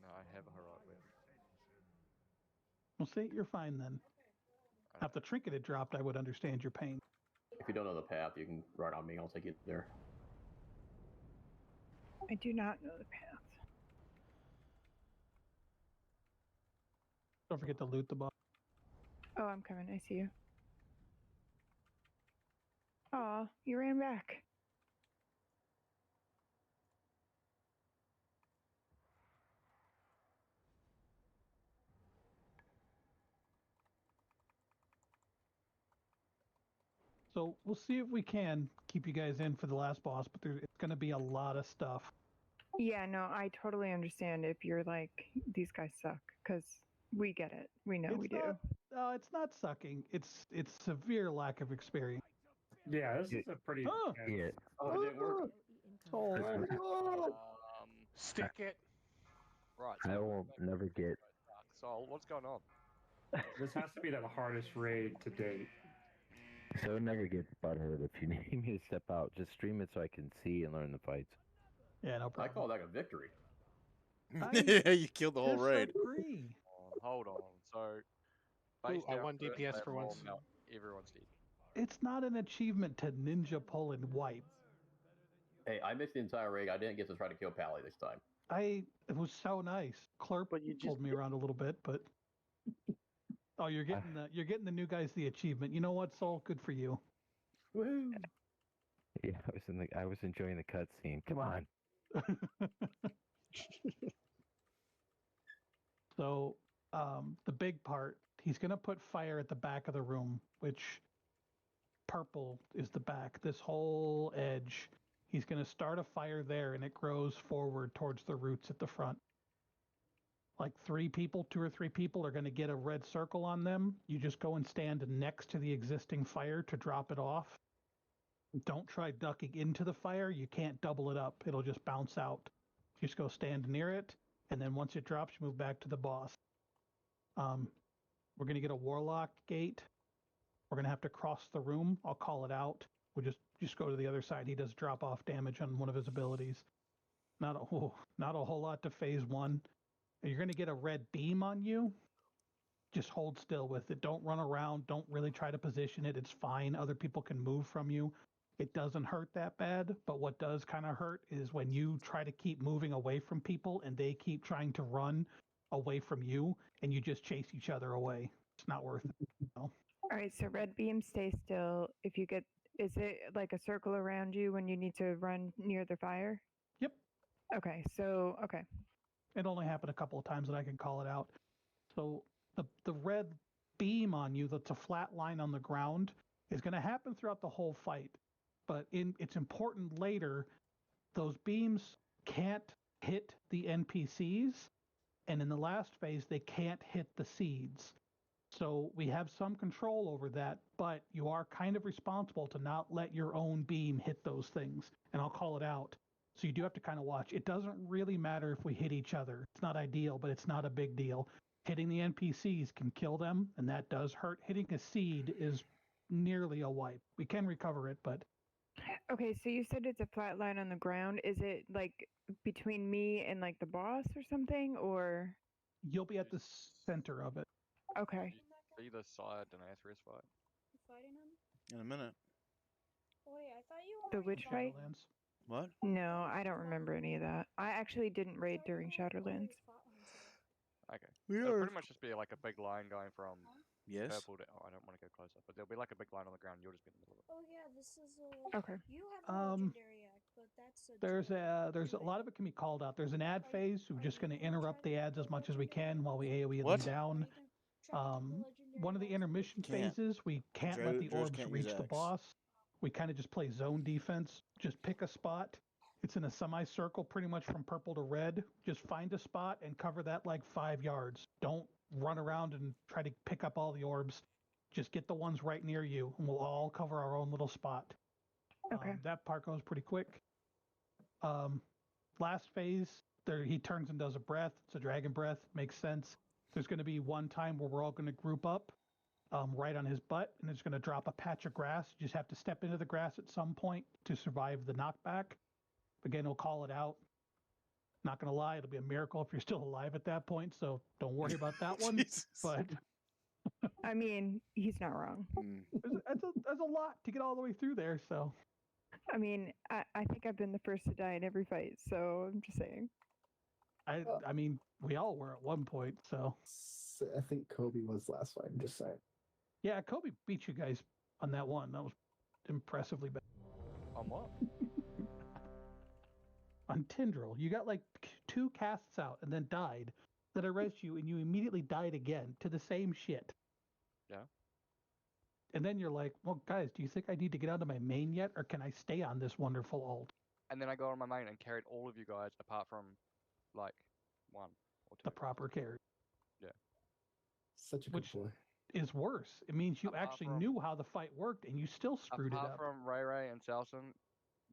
No, I have a heroic weapon. Well, see, you're fine then. Now, if the trinket had dropped, I would understand your pain. If you don't know the path, you can ride on me. I'll take you there. I do not know the path. Don't forget to loot the boss. Oh, I'm coming. I see you. Aw, you ran back. So we'll see if we can keep you guys in for the last boss, but it's going to be a lot of stuff. Yeah, no, I totally understand if you're like, these guys suck, because we get it. We know we do. It's not sucking. It's severe lack of experience. Yeah, this is a pretty. Yeah. Oh, it didn't work. Stick it. Right. I will never get. So what's going on? This has to be the hardest raid to date. So never get butthurt if you need me to step out. Just stream it so I can see and learn the fights. Yeah, no problem. I call that a victory. Yeah, you killed the whole raid. Disagree. Hold on. So, Ooh, face I down won first, DPS they for have once. more melt, everyone's dead. It's not an achievement to ninja pull and wipe. Hey, I missed the entire raid. I didn't get to try to kill Pally this time. It was so nice. Clerp pulled me around a little bit, but oh, you're getting the new guys the achievement. You know what, Soul? Good for you. Woohoo! Yeah, I was enjoying the cutscene. Come on. So, the big part, he's going to put fire at the back of the room, which purple is the back. This whole edge, he's going to start a fire there, and it grows forward towards the roots at the front. Like 2 or 3 people are going to get a red circle on them. You just go and stand next to the existing fire to drop it off. Don't try ducking into the fire. You can't double it up. It'll just bounce out. Just go stand near it, and then once it drops, you move back to the boss. We're going to get a warlock gate. We're going to have to cross the room. I'll call it out. We'll just go to the other side. He does drop off damage on one of his abilities. Not a whole lot to phase 1. You're going to get a red beam on you. Just hold still with it. Don't run around. Don't really try to position it. It's fine. Other people can move from you. It doesn't hurt that bad, but what does kind of hurt is when you try to keep moving away from people and they keep trying to run away from you and you just chase each other away. It's not worth it. All right, so red beam, stay still. If you get, is it like a circle around you when you need to run near the fire? Yep. Okay. It only happened a couple of times that I can call it out. So the red beam on you that's a flat line on the ground is going to happen throughout the whole fight. But it's important later, those beams can't hit the NPCs, and in the last phase, they can't hit the seeds. So we have some control over that, but you are kind of responsible to not let your own beam hit those things, and I'll call it out. So you do have to kind of watch. It doesn't really matter if we hit each other. It's not ideal, but it's not a big deal. Hitting the NPCs can kill them, and that does hurt. Hitting a seed is nearly a wipe. We can recover it, but... Okay, so you said it's a flat line on the ground. Is it like between me and like the boss or something, or? You'll be at the center of it. Okay. See the side Denathrius fight? You fighting him? In a minute. Oh, wait, I thought you The were witch fight? What? No, I don't remember any of that. I actually didn't raid during Shadowlands. Okay. We It'll are- pretty much just be like a big line going from Yes. purple to. Oh, I don't want to go closer, but there'll be like a big line on the ground. You'll just be in the middle of it. Oh yeah, this is Okay. You have a legendary act, but There's a lot of it can be called out. There's an ad phase. We're just going to interrupt the ads as much as we can while we AoE What? them down. One of the intermission phases, we can't let the orbs can't reach use the X. boss. We kind of just play zone defense. Just pick a spot. It's in a semicircle pretty much from purple to red. Just find a spot and cover that like 5 yards. Don't run around and try to pick up all the orbs. Just get the ones right near you, and we'll all cover our own little spot. Okay. That part goes pretty quick. Last phase, there he turns and does a breath. It's a dragon breath. Makes sense. There's going to be one time where we're all going to group up right on his butt, and it's going to drop a patch of grass. You just have to step into the grass at some point to survive the knockback. Again, we'll call it out. Not going to lie, it'll be a miracle if you're still alive at that point, so don't worry about that one. But I mean, he's not wrong. there's a lot to get all the way through there, so. I mean, I think I've been the first to die in every fight, so I'm just saying. I mean, we all were at one point, so. I think Kobe was last fight. I'm just saying. Yeah, Kobe beat you guys on that one. That was impressively bad. On what? On Tindril, you got like 2 casts out and then died. Then I rescued you and you immediately died again to the same shit. Yeah. And then you're like, well, guys, do you think I need to get out of my main yet, or can I stay on this wonderful ult? And then I got on my main and carried all of you guys apart from like 1 or 2. The proper carry. Yeah. Such a good boy. Is worse. It means you Apart actually from- knew how the fight worked and you still screwed it Apart up. from Ray and Salson,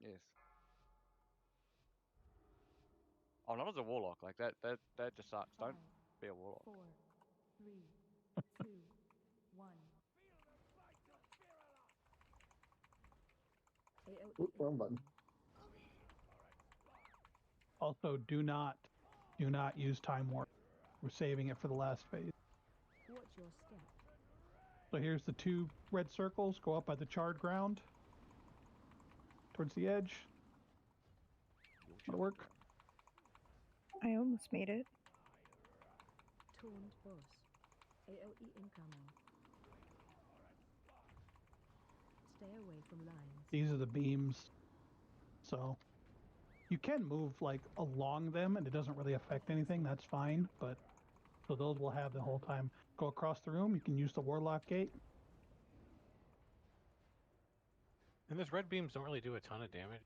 yes. Oh, not as a warlock. Like that just sucks. Don't be a warlock. 4, 3, 2, 1. Oop, wrong button. Also, do not use time warp. We're saving it for the last phase. Watch your step. So here's the 2 red circles. Go up by the charred ground. Towards the edge. That'll work. I almost made it. Taunt boss. AoE incoming. Stay away from lines. These are the beams. So you can move like along them and it doesn't really affect anything. That's fine. But so those will have the whole time. Go across the room. You can use the warlock gate. And those red beams don't really do a ton of damage.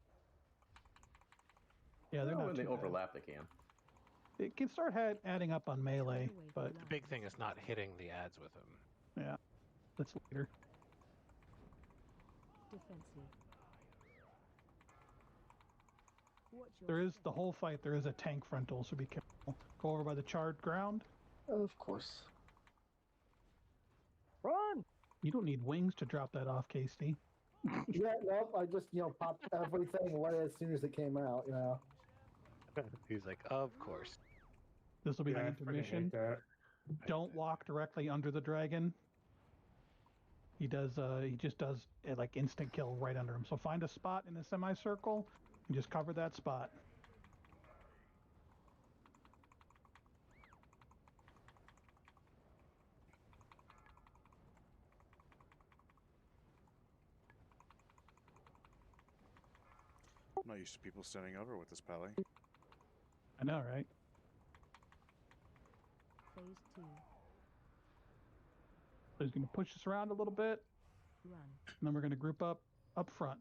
Yeah, they're Well, not when they too bad. overlap, they can. It can start adding up on melee, but The big thing is not hitting the ads with them. yeah, that's later. Defensive. Watch your There is step. the whole fight. There is a tank frontal, so be careful. Go over by the charred ground. Of course. Run! You don't need wings to drop that off, KC. Yeah, nope. I just popped everything away as soon as it came out. He's like, of course. This will be Yeah, the I fucking intermission. hate that. Don't walk directly under the dragon. He just does like instant kill right under him. So find a spot in a semicircle and just cover that spot. I'm not used to people standing over with this pally. I know, right? Phase 2. So he's going to push us around a little bit, Run. and then we're going to group up front.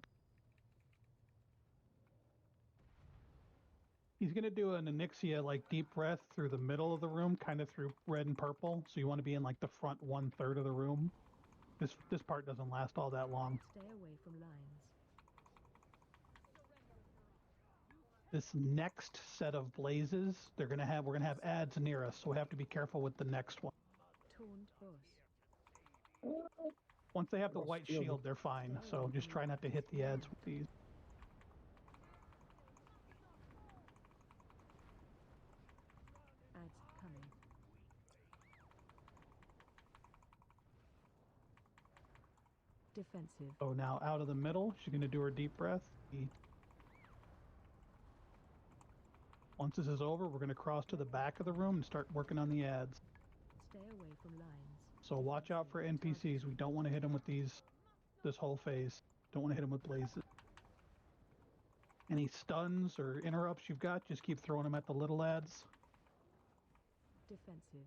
He's going to do an Onyxia, like deep breath through the middle of the room, kind of through red and purple. So you want to be in like the front 1/3 of the room. This part doesn't last all that long. Stay away from lines. This next set of blazes, we're gonna have ads near us, so we have to be careful with the next one. Taunt boss. Once they have the Lost white shield. shield, they're fine. So just try not to hit the ads with these. Ads coming. Defensive. So now out of the middle, she's gonna do her deep breath. Once this is over, we're gonna cross to the back of the room and start working on the ads. Stay away from lines. So watch out for NPCs. We don't want to hit them with this whole phase. Don't want to hit them with blazes. Any stuns or interrupts you've got, just keep throwing them at the little ads. Defensive.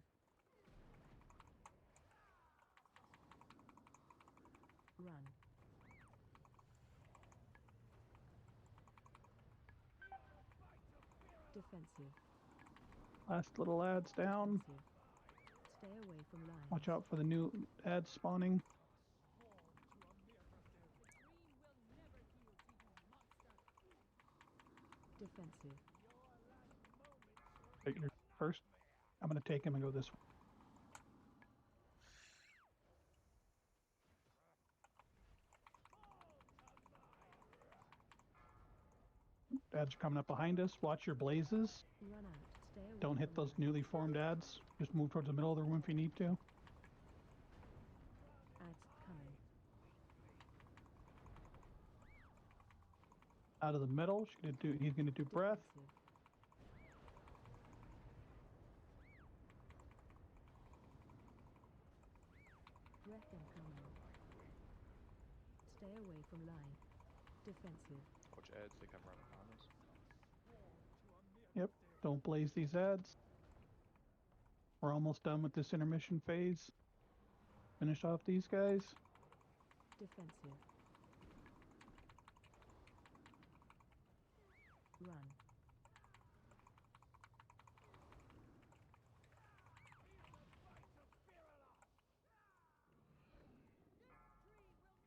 Run. Defensive. Last little ads down. Defensive. Stay away from lines. Watch out for the new ads spawning. Defensive. Take your first. I'm going to take him and go this way. Ads are coming up behind us. Watch your blazes. Run out. Stay away Don't hit from those newly formed ads. Just move towards the middle of the room if you need to. ads coming. Out of the middle. He's gonna do breath. Defensive. Breath incoming. Stay away from line. Defensive. Watch ads, they come running behind us. Yep. Don't blaze these ads. We're almost done with this intermission phase. Finish off these guys. Defensive. Run.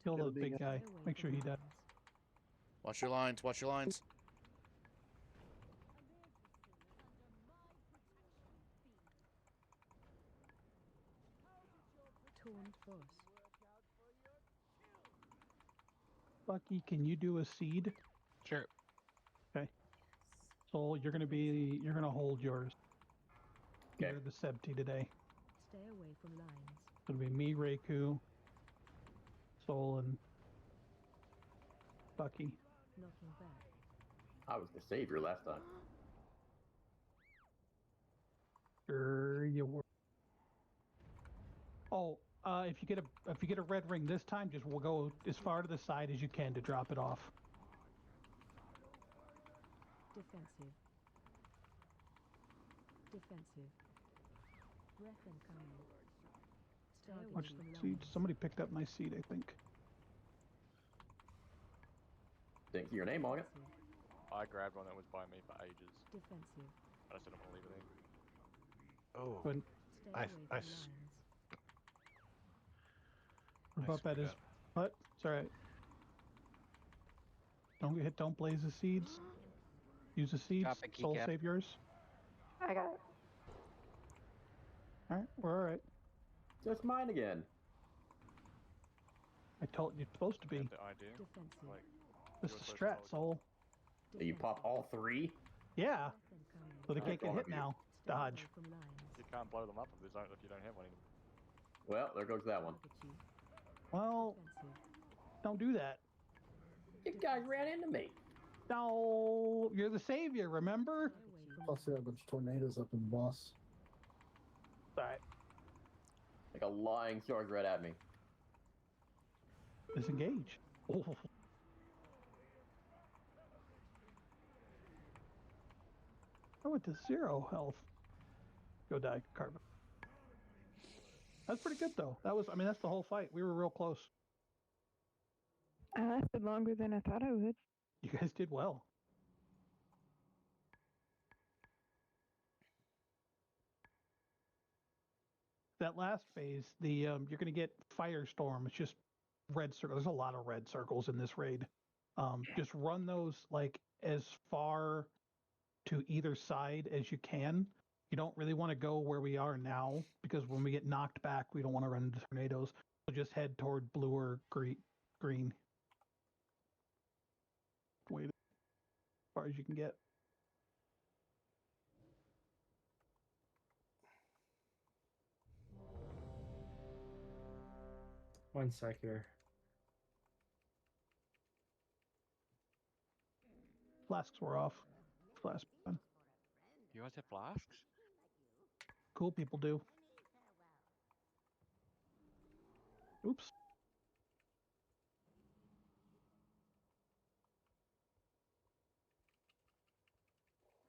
Kill the It'll be big good. guy. Stay away Make from sure he dies. lines. Watch your lines. Watch your lines. Torn force. Bucky, can you do a seed? Sure. Okay. So you're gonna hold yours. Okay. You're the Sebti today. Stay away from lines. It'll be me, Reiku, Soul, and Bucky. Knocking back. I was the savior last time. Sure you were. Oh, if you get a red ring this time, just we'll go as far to the side as you can to drop it off. Defensive. Defensive. Breath incoming. Stay away Watch from the lines. seed. Somebody picked up my seed, I think. Didn't see your name on it. Defensive. I grabbed one that was by me for ages. Defensive. I just didn't want to leave it in. Oh, But Stay I- away from I lines. s- rip I up at screwed his up. butt. It's alright. Don't blaze the seeds. Use the seeds. Drop a Soul keycap. save yours. I got it. Alright, we're alright. Just mine again. I told you it's supposed to I be. have the idea. Defensive. Like, This you're is supposed to strat, hold it. Soul. You pop all three? Yeah. Breath incoming. So they Oh, can't get God, hit you- now. Stay Dodge. away from lines. You can't blow them up if you don't have one anymore. Well, there goes that one. Target you. Well, Defensive. don't do that. You guys ran into me. No, you're the savior, remember? Stay away from Plus, we have a bunch of tornadoes up in the boss. Alright, Like a lying charge right at me. disengage. Oh. I went to 0 health. Go die, Karvy. That's pretty good though. That's the whole fight. We were real close. I lasted longer than I thought I would. You guys did well. That last phase, you're gonna get firestorm. It's just red circle. There's a lot of red circles in this raid. Just run those like as far to either side as you can. You don't really want to go where we are now because when we get knocked back, we don't want to run into tornadoes. So just head toward blue or green. Wait as far as you can get. One sec here. Flasks were off. Flask. You guys have flasks? Cool people do. Oops.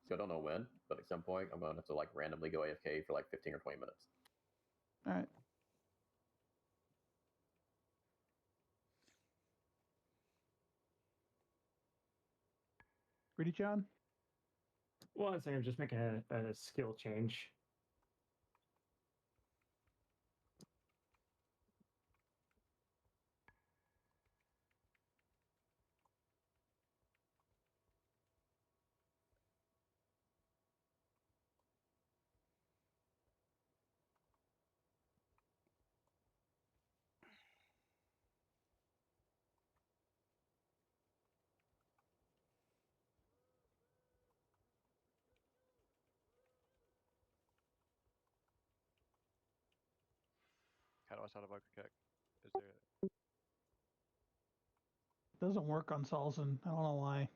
So I don't know when, but at some point I'm going to have to like randomly go AFK for like 15 or 20 minutes. All right. Ready, John? One second, I'm just making a skill change. How do I start a vocal kick? Is there It doesn't work on Salzin. I don't know why.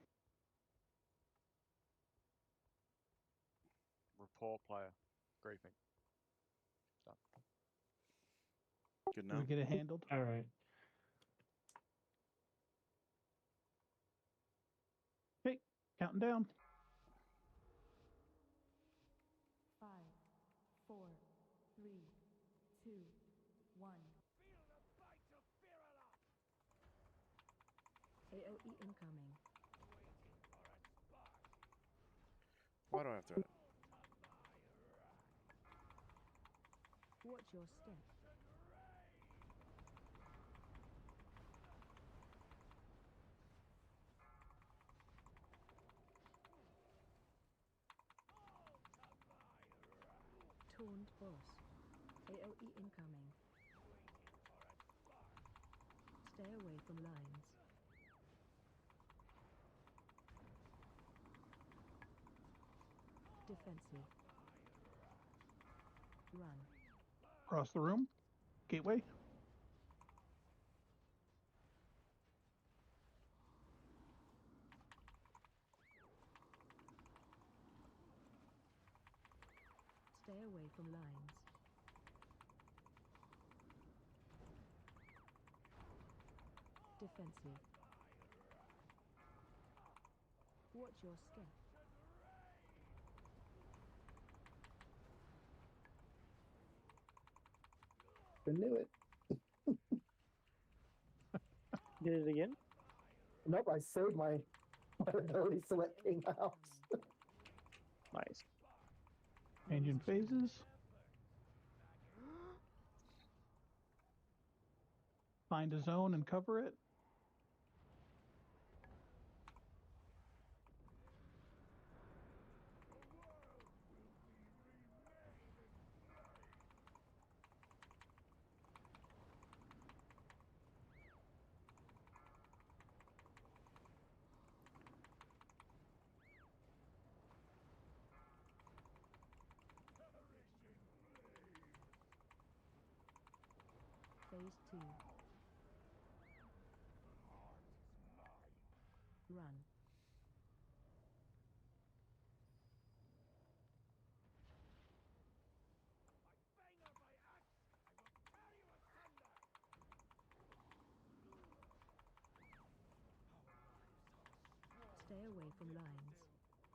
report player? Griefing. Done. Good Did we enough. get it handled? All right. Okay, counting down. 5, 4, 3, 2, 1. AOE incoming. Why do I have to? Watch your step. Taunt boss. AOE incoming. Stay away from lines. Defensive. Run. Across the room. Gateway. Stay away from lines. Defensive. Watch your step. I knew it. Did it again? Nope, I saved my ability so it came out. Nice. Changing phases. Find a zone and cover it. Phase 2. Run. Stay away from lines.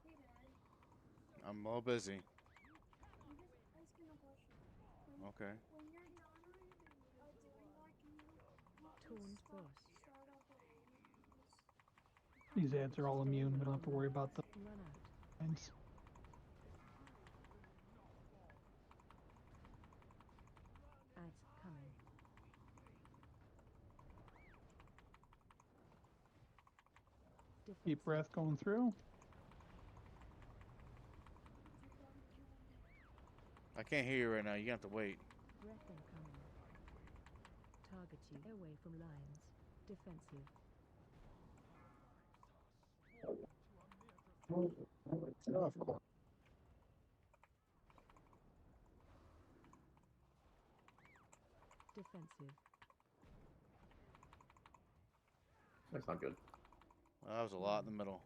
Hey, Dad. I'm a little busy. I'm just asking a question. Okay. When you're done doing that, can you Taunt boss. start up a game with this? These ads are all immune. We don't have to worry about the Run out. lines. Ads coming. Defensive. Deep breath going through. I can't hear you right now. You have to wait. Breath incoming. Target you. Away from lines. Defensive. Tough. Defensive. That's not good. Well, that was a lot in the middle.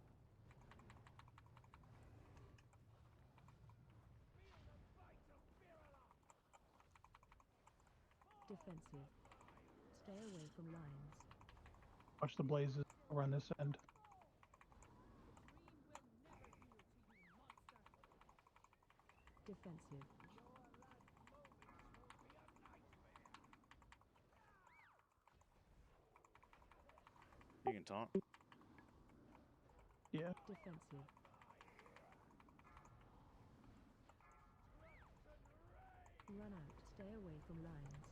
Defensive. Stay away from lines. Watch the blazes over on this end. Defensive. You can taunt. Yeah. Defensive. Run out. Stay away from lines.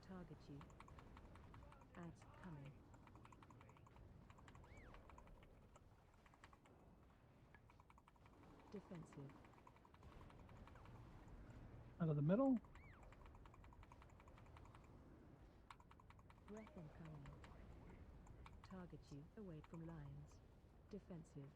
Target you. Ads coming. Defensive. Out of the middle. Breath incoming. Target you. Away from lines. Defensive.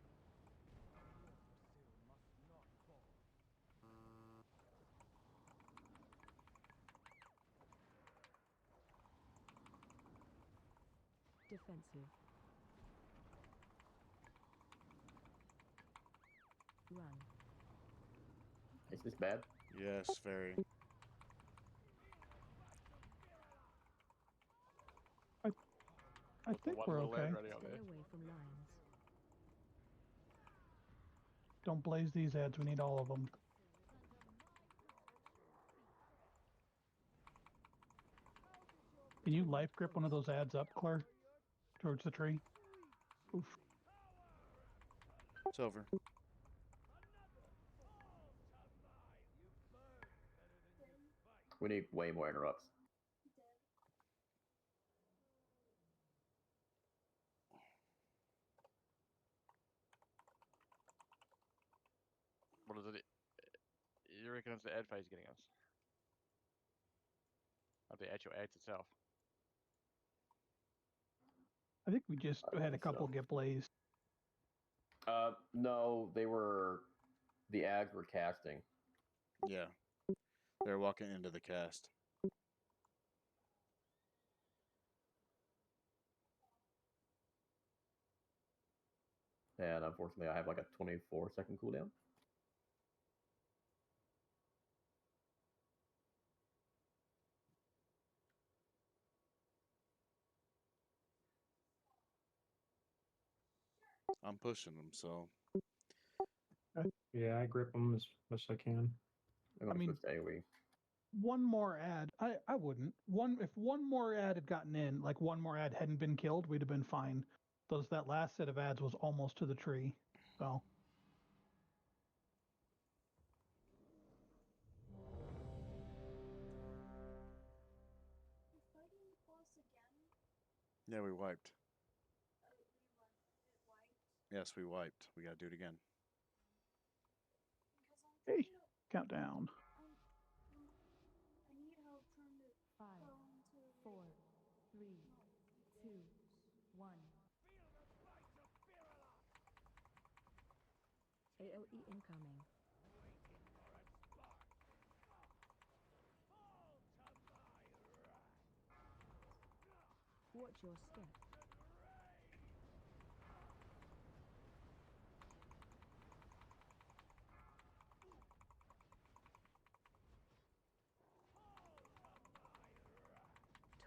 Defensive. Run. Is this bad? Yes, very. I think we're okay. Stay away from lines. Don't blaze these ads. We need all of them. Can you life grip one of those ads up, Claire? Towards the tree? Oof. It's over. We need way more interrupts. What is it? You reckon it's the ad phase getting us? Or the actual ads itself? I think we just I had a think couple so. get blazed. No, they were. The ads were casting. Yeah. They're walking into the cast. And unfortunately, I have like a 24-second cooldown. I'm pushing them, so. Yeah, I grip them as best I can. I'm gonna I mean, switch to AoE. One more ad. I wouldn't. If one more ad had gotten in, like one more ad hadn't been killed, we'd have been fine. That last set of ads was almost to the tree. So We're fighting the boss again. Yeah, we wiped. It wiped. Yes, we wiped. We gotta do it again. Because I'm hey, trying to. countdown. I need help trying to 5, go into. 4, 3, 2, 1. AOE incoming. Watch your step.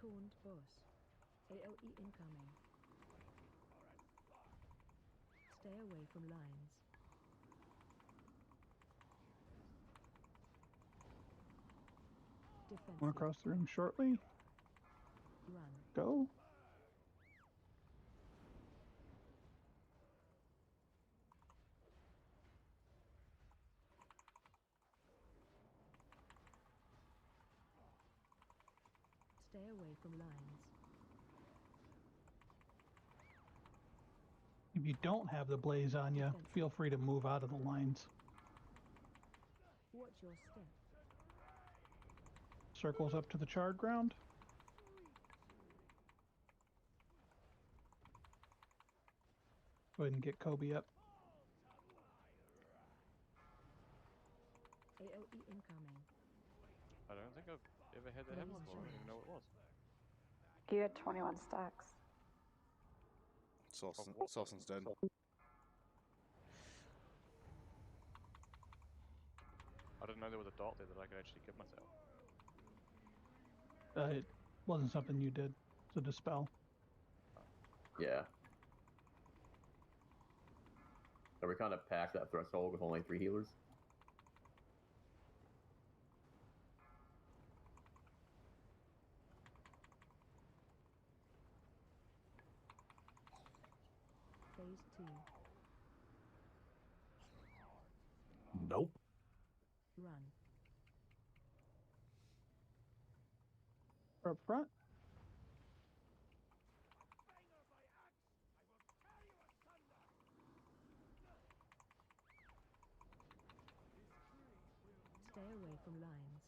Taunt boss. AOE incoming. Stay away from lines. Defensive. One across the room shortly. Run. Go. Stay away from lines. If you don't have the blaze on you, Defensive. feel free to move out of the lines. Watch your step. Circles up to the charred ground. Go ahead and get Kobe up. AOE incoming. I don't think I've ever had that happen before. I don't even know what it was. You had 21 stacks. Salson's dead. I didn't know there was a dot there that I could actually give myself. It wasn't something you did. It's a dispel. Yeah. So we're kind of past that threshold with only 3 healers. Phase 2. Nope. Run. Up front. Stay away from lines.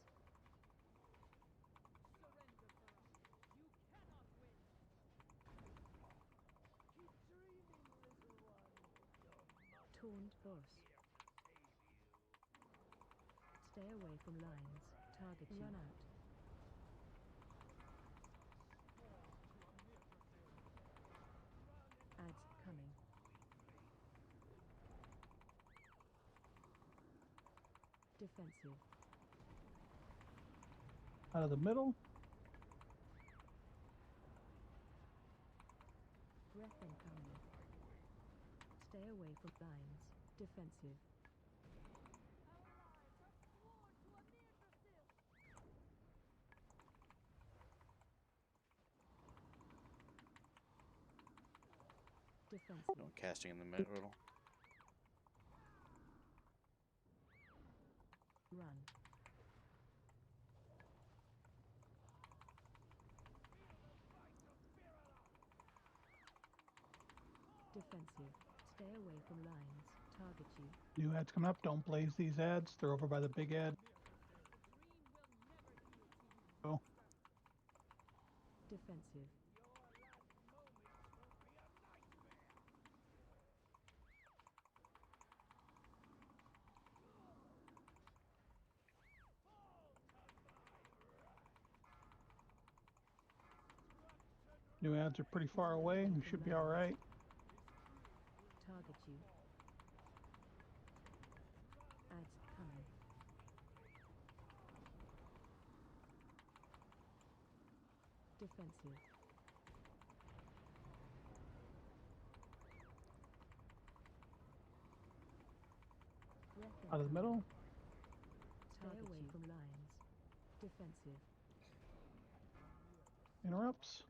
Taunt boss. Stay away from lines. Target you. Run out. Ads coming. Defensive. Out of the middle. Breath incoming. Stay away from lines. Defensive. Defensive. No casting in the middle. Run. Defensive. Stay away from lines. Target you. New ads coming up. Don't blaze these ads. They're over by the big ad. Oh. Defensive. New ads are pretty far away. We should be all right. Target you. Ads coming. Defensive. Breath Out of the incoming. middle. Stay away from lines. Defensive. Interrupts.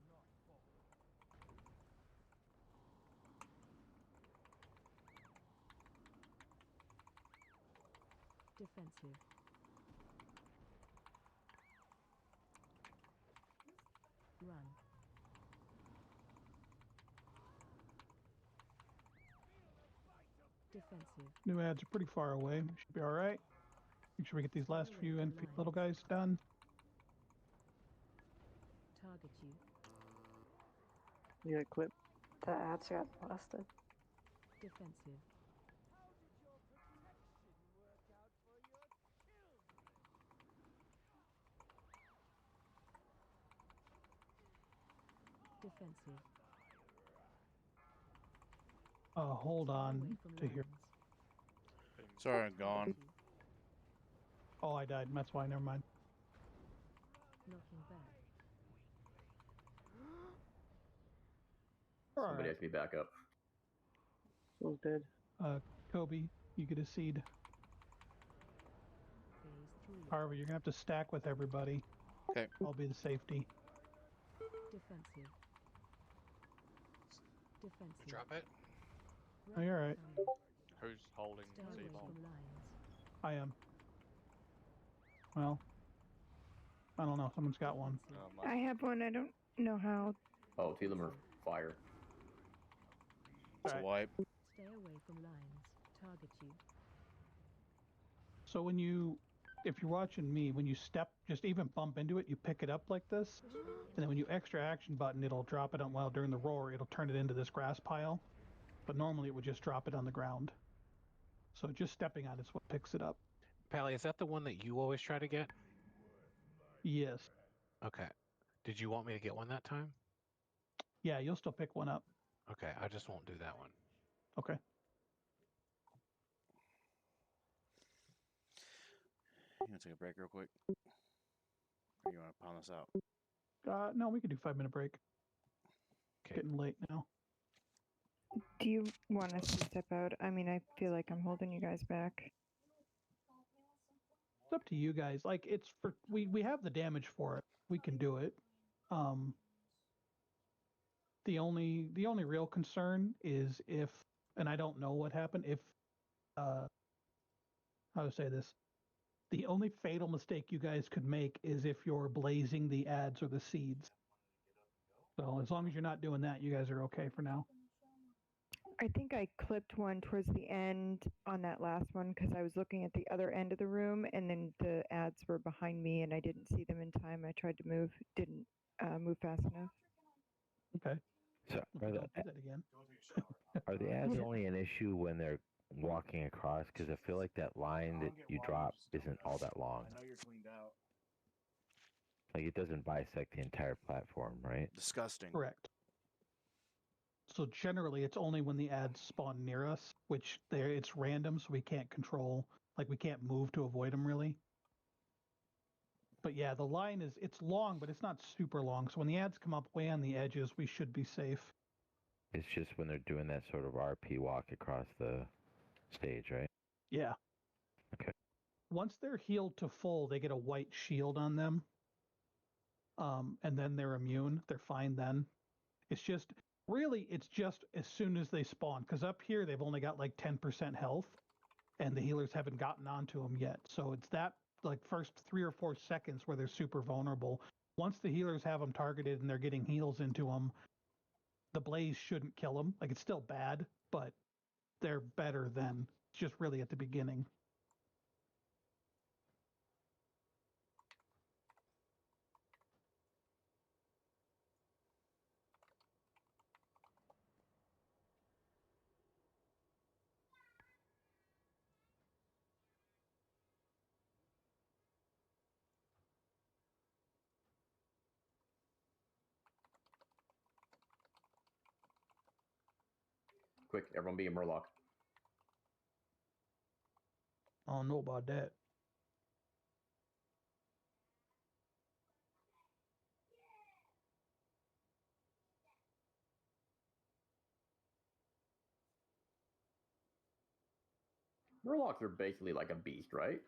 Defensive. Run. Defensive. New ads are pretty far away. We should be all right. Make sure we get these last few little guys done. Target you. You got clip. The ads got busted. Defensive. Defensive. Hold on to here. Sorry, I'm gone. Oh, I died. That's why. Never mind. Knocking back. Somebody has to be back up. Soul's dead. Kobe, you get a seed. Phase 3. Karvy, you're gonna have to stack with everybody. Okay. I'll be the safety. Defensive. Defensive. Drop it. Oh, you're right. Who's holding Stay away C-bomb? from lines. I am. Well, I don't know. Someone's got one. I have one. I don't know how. Oh, 2 of them are fire. It's a wipe. Stay away from lines. Target you. So if you're watching me, when you step, just even bump into it, you pick it up like this, and then when you extra action button, it'll drop it on, well, during the roar, it'll turn it into this grass pile. But normally it would just drop it on the ground. So just stepping on it's what picks it up. Pally, is that the one that you always try to get? Yes. Okay. Did you want me to get one that time? Yeah, you'll still pick one up. Okay, I just won't do that one. Okay. You want to take a break real quick? Or you want to pound this out? No, we could do 5-minute break. Okay. Getting late now. Do you want us to step out? I mean, I feel like I'm holding you guys back. It's up to you guys. Like it's for we have the damage for it. We can do it. The only real concern is if, and I don't know what happened, if how to say this. The only fatal mistake you guys could make is if you're blazing the ads or the seeds. So as long as you're not doing that, you guys are okay for now. I think I clipped one towards the end on that last one because I was looking at the other end of the room and then the ads were behind me and I didn't see them in time. I tried to move, didn't move fast enough. Okay. So don't do that again. Are the ads only an issue when they're walking across? Because I feel like that line that you drop isn't all that long. I know you're cleaned out. Like it doesn't bisect the entire platform, right? Disgusting. Correct. So generally, it's only when the ads spawn near us, which it's random, so we can't control. Like we can't move to avoid them really. But yeah, the line it's long, but it's not super long. So when the ads come up way on the edges, we should be safe. It's just when they're doing that sort of RP walk across the stage, right? Yeah. Okay. Once they're healed to full, they get a white shield on them. And then they're immune. They're fine then. It's just as soon as they spawn, because up here they've only got like 10% health, and the healers haven't gotten onto them yet. So it's that like first 3 or 4 seconds where they're super vulnerable. Once the healers have them targeted and they're getting heals into them, the blaze shouldn't kill them. Like it's still bad, but they're better than just really at the beginning. Quick, everyone be a Murloc. I don't know about that. Murlocs are basically like a beast, right?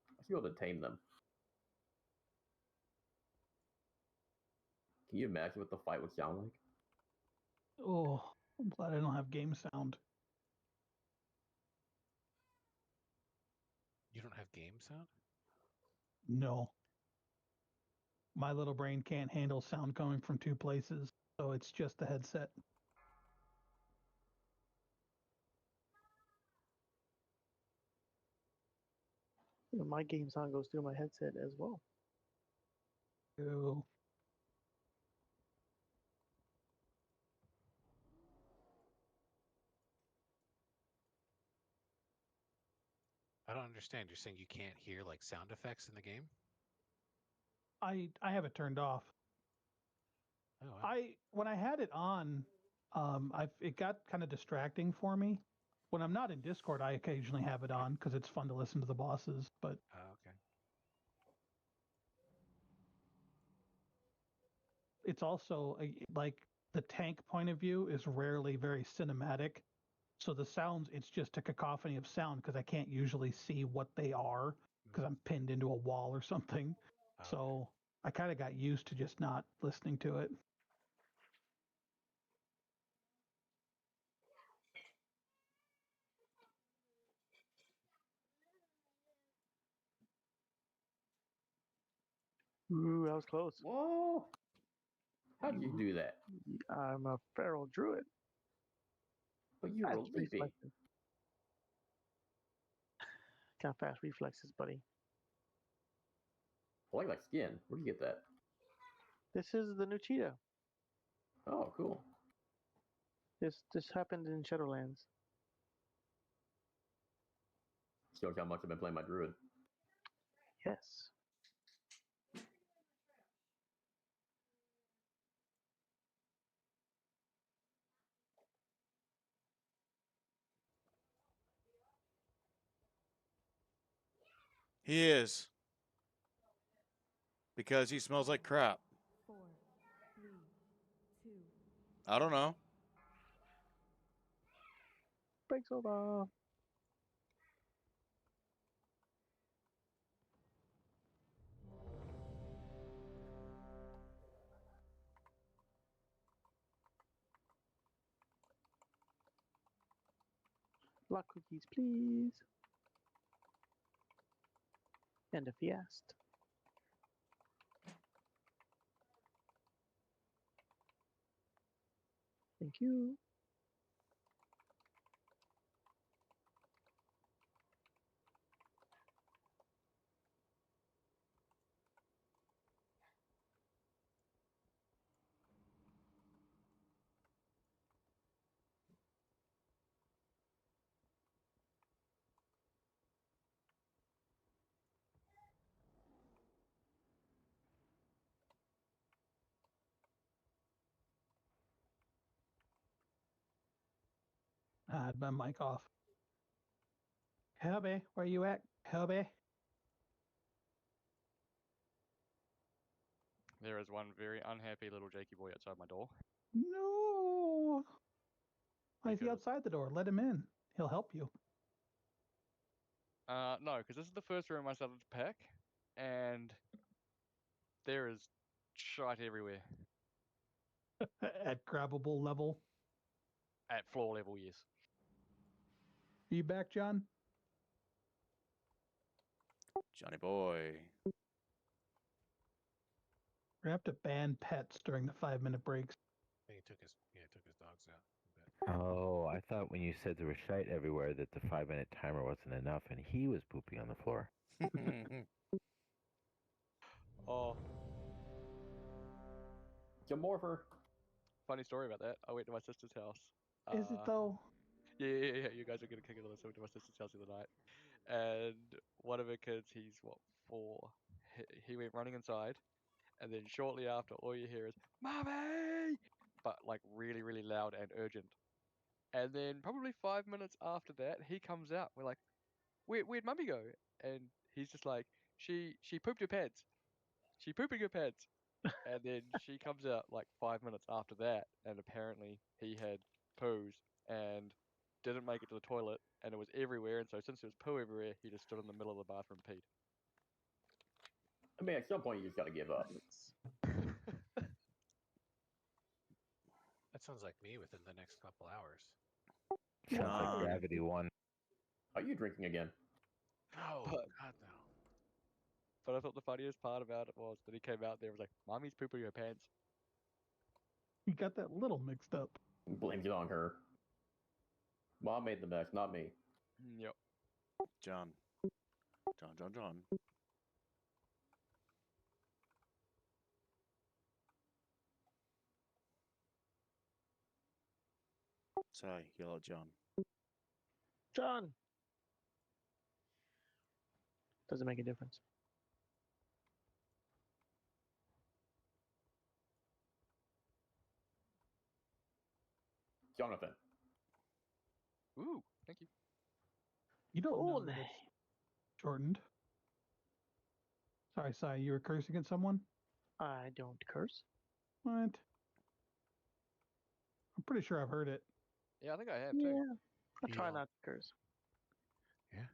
I should be able to tame them. Can you imagine what the fight would sound like? Oh, I'm glad I don't have game sound. You don't have game sound? No. My little brain can't handle sound coming from 2 places, so it's just the headset. My game sound goes through my headset as well. Ew. I don't understand. You're saying you can't hear like sound effects in the game? I have it turned off. Oh, wow. When I had it on, it got kind of distracting for me. When I'm not in Discord, I occasionally have it on because it's fun to listen to the bosses. But okay. it's also like the tank point of view is rarely very cinematic. So the sounds, it's just a cacophony of sound because I can't usually see what they are because I'm pinned into a wall or something. Okay. So I kind of got used to just not listening to it. Ooh, that was close. Whoa! How did you do that? I'm a feral druid. But you rolled leaping. Got fast reflexes, buddy. I like skin. Where'd you get that? This is the new cheetah. Oh, cool. This happened in Shadowlands. Shows how much I've been playing my druid. Yes. He is. Because he smells like crap. 4, 3, 2. I don't know. Break's over. Block cookies, please. And a Fiest. Thank you. I had my mic off. Hubby, where you at, hubby? There is one very unhappy little Jakey boy outside my door. No. Why is he Because- outside the door? Let him in. He'll help you. No, because this is the first room I started to pack, and there is shite everywhere. At grabbable level. At floor level, yes. Are you back, John? Johnny boy. We have to ban pets during the 5-minute breaks. I think he took his dogs out a bit. Oh, I thought when you said there was shite everywhere that the 5-minute timer wasn't enough and he was pooping on the floor. Oh, Morpher. funny story about that. I went to my sister's house. Is it though? Yeah. You guys are gonna kick it on this. I went to my sister's house the other night, and one of her kids, he's what, 4. He went running inside, and then shortly after, all you hear is "Mommy!" but like really, really loud and urgent. And then probably 5 minutes after that, he comes out. We're like, "Where'd Mummy go?" And he's just like, "She pooped her pants. She pooping her pants." And then she comes out like 5 minutes after that, and apparently he had poos and didn't make it to the toilet, and it was everywhere. And so since there was poo everywhere, he just stood in the middle of the bathroom and peed. I mean, at some point you just gotta give up. That sounds like me within the next couple hours. Sounds like Gravity 1. Are you drinking again? No, But- God no. But I thought the funniest part about it was that he came out there and was like, "Mommy's pooping her pants." You got that little mixed up. Blames it on her. Mom made the mess, not me. Yep. John. Sorry, yell at John. John. Doesn't make a difference. Jonathan. Ooh, thank you. You don't know Ole. that it's shortened. Sorry, Sai, you were cursing at someone? I don't curse. What? I'm pretty sure I've heard it. Yeah, I think I have too. Yeah. I try Yeah. not to curse. Yeah.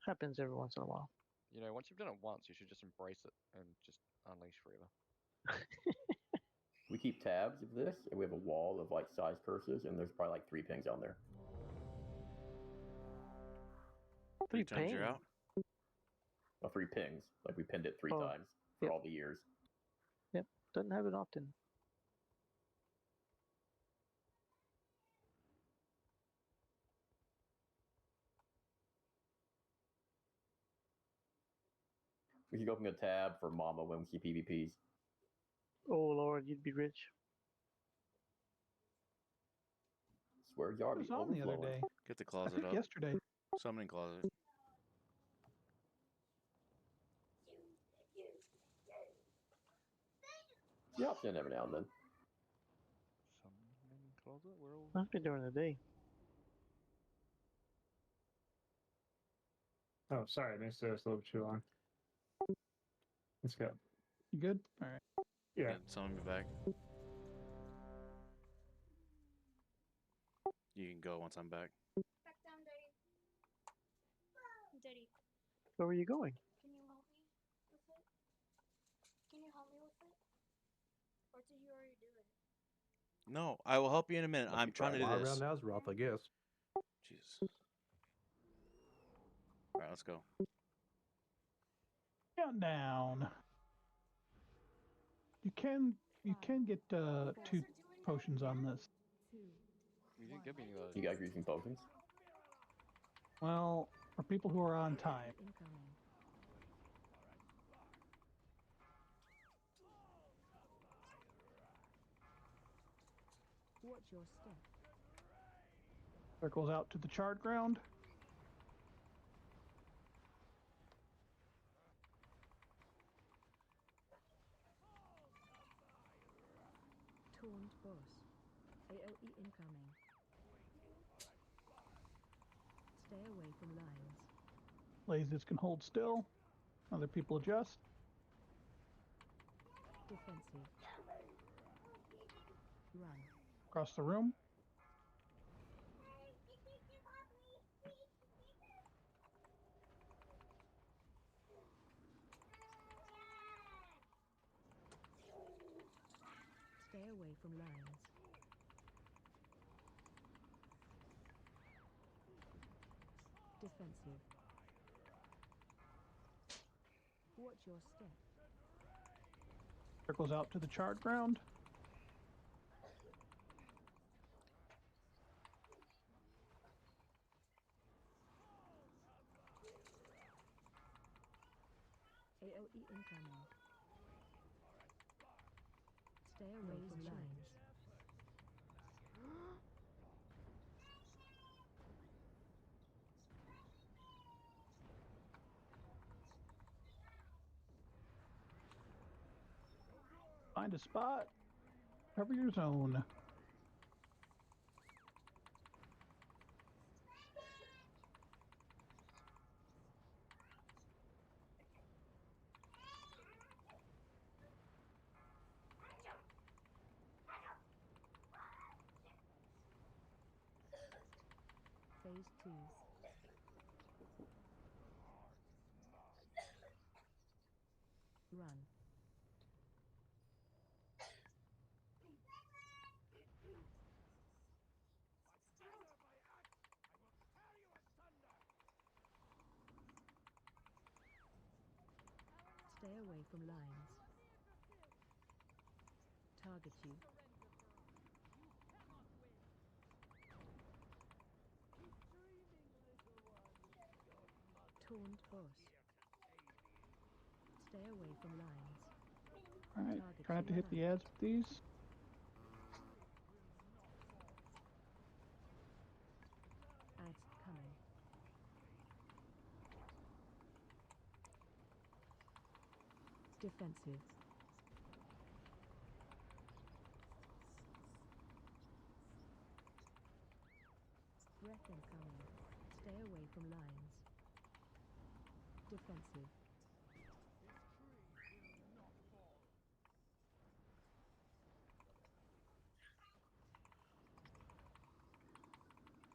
Happens every once in a while. You know, once you've done it once, you should just embrace it and just unleash forever. We keep tabs of this, and we have a wall of like size curses, and there's probably like 3 pings on there. 3 times you're pings. out. Well, 3 pings. Like we pinned it 3 Oh, times for yep. all the years. Yep. Doesn't happen often. We should open a tab for Mama when we see PvPs. Oh Lord, you'd be rich. Swear It yard was be on the other overflowing. day. Get the I closet think up. yesterday. Summoning closet. Yeah, I'll send every now and then. Summoning closet? We're all... Must be during the day. Oh, sorry, I missed it. It's a little too long. Let's go. You good? All right. Yeah. Summon me back. You can go once I'm back. Back down, Daddy. Daddy, Where were you going? can you help me with it? Can you help me with it? Or did you already do it? No, I will help you in a minute. I'm trying to do this. Around Azeroth, I guess. Jesus. All right, let's go. Countdown. You can get 2 potions on this. You didn't give me any of those. You got greasing potions? Well, for people who are on time. Incoming. Watch your step. Circles out to the charred ground. Taunt boss. AOE incoming. Stay away from lines. Lasers can hold still. Other people adjust. Defensive. Run. Across the room. Stay away from lines. Defensive. Watch your step. Circles out to the charred ground. AOE incoming. Stay away from lines. Find a spot. Cover your zone. Phase 2. Run. Stay away from lines. Target you. Taunt boss. Stay away from lines. Alright, Target try not to you. hit the ads with these. Ads coming. Defensive. Breath incoming. Stay away from lines. Defensive.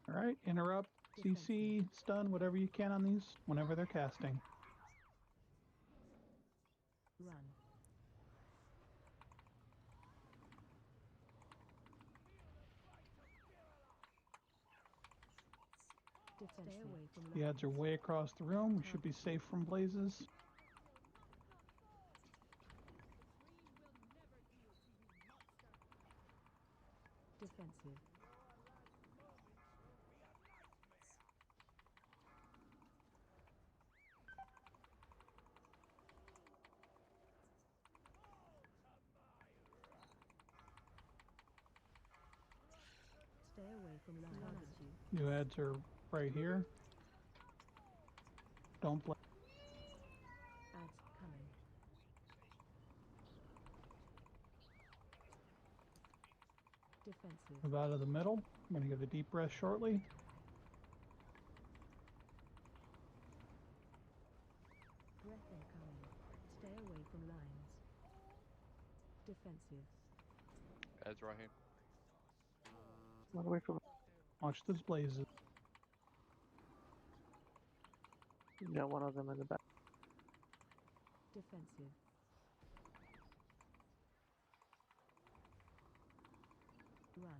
Alright, interrupt, CC, stun, whatever you can on these whenever they're casting. Run. Stay away from The ads are way across the room. We should be safe from blazes. Defensive. Stay away from lines. New ads are right here. Don't play. Ads coming. Defensive. Move out of the middle. I'm going to give a deep breath shortly. Breath incoming. Stay away from lines. Defensive. Ads right here. Run away from. Watch those blazes. You got one of them in the back. Defensive. Run.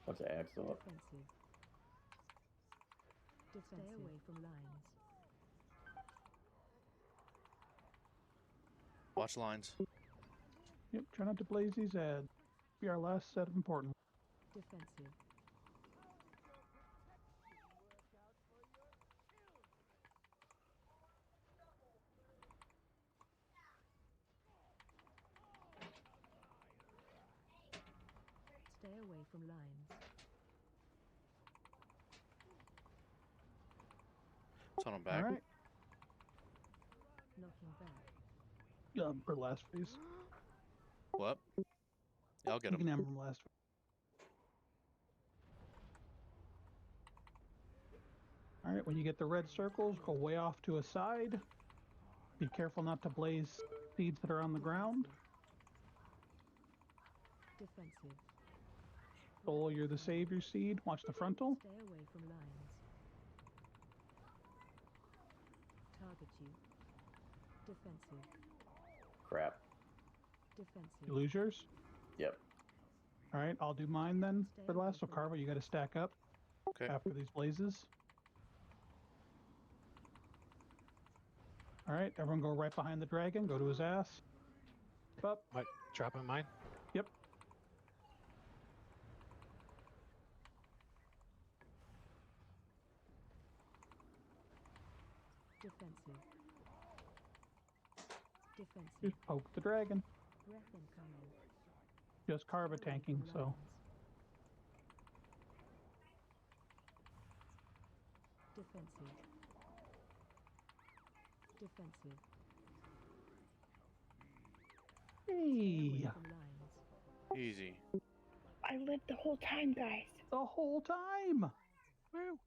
Bunch of ads still up. Defensive. Stay away from lines. Watch lines. Yep, try not to blaze these ads. Be our last set of important. Defensive. Stay away from lines. It's on them back. All right. Knocking back. For last phase. What? Yeah, I'll get You him. can have them last phase. All right, when you get the red circles, go way off to a side. Be careful not to blaze seeds that are on the ground. Defensive. Soul, you're the savior seed. Watch the frontal. Stay away from lines. Target you. Defensive. Crap. Defensive. You lose yours? Yep. All right, I'll do mine then for the last. So, Karvy, you got to stack up after these blazes. All right, everyone go right behind the dragon. Go to his ass. Up. Might drop in mine. Yep. Defensive. Defensive. Just poke the dragon. Breath incoming. Just Karvy tanking, so. Defensive. Defensive. Hey. Easy. I lived the whole time, guys. The whole time. Woo.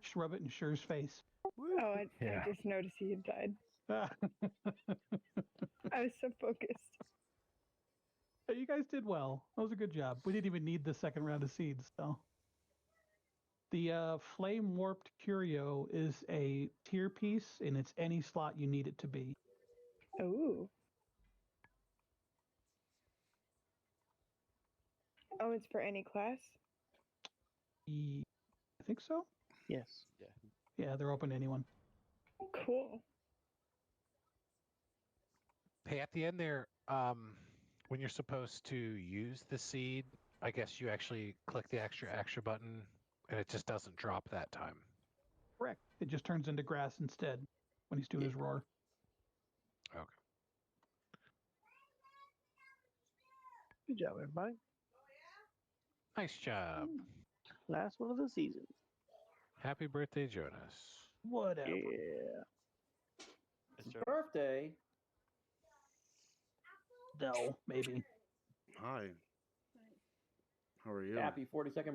Just rub it in Sher's face. Oh, I just noticed he had died. I was so focused. You guys did well. That was a good job. We didn't even need the second round of seeds, so. The Flame Warped Curio is a tier piece, and it's any slot you need it to be. Ooh. Oh, it's for any class? I think so. Yes. Yeah. Yeah, they're open to anyone. Cool. Hey, at the end there, when you're supposed to use the seed, I guess you actually click the extra button, and it just doesn't drop that time. Correct. It just turns into grass instead when he's doing his roar. Okay. Good job, everybody. Nice job. Last one of the season. Happy birthday, Jonas. Whatever. Yeah. It's birthday. No, maybe. Hi. How are you? Happy 42nd birthday.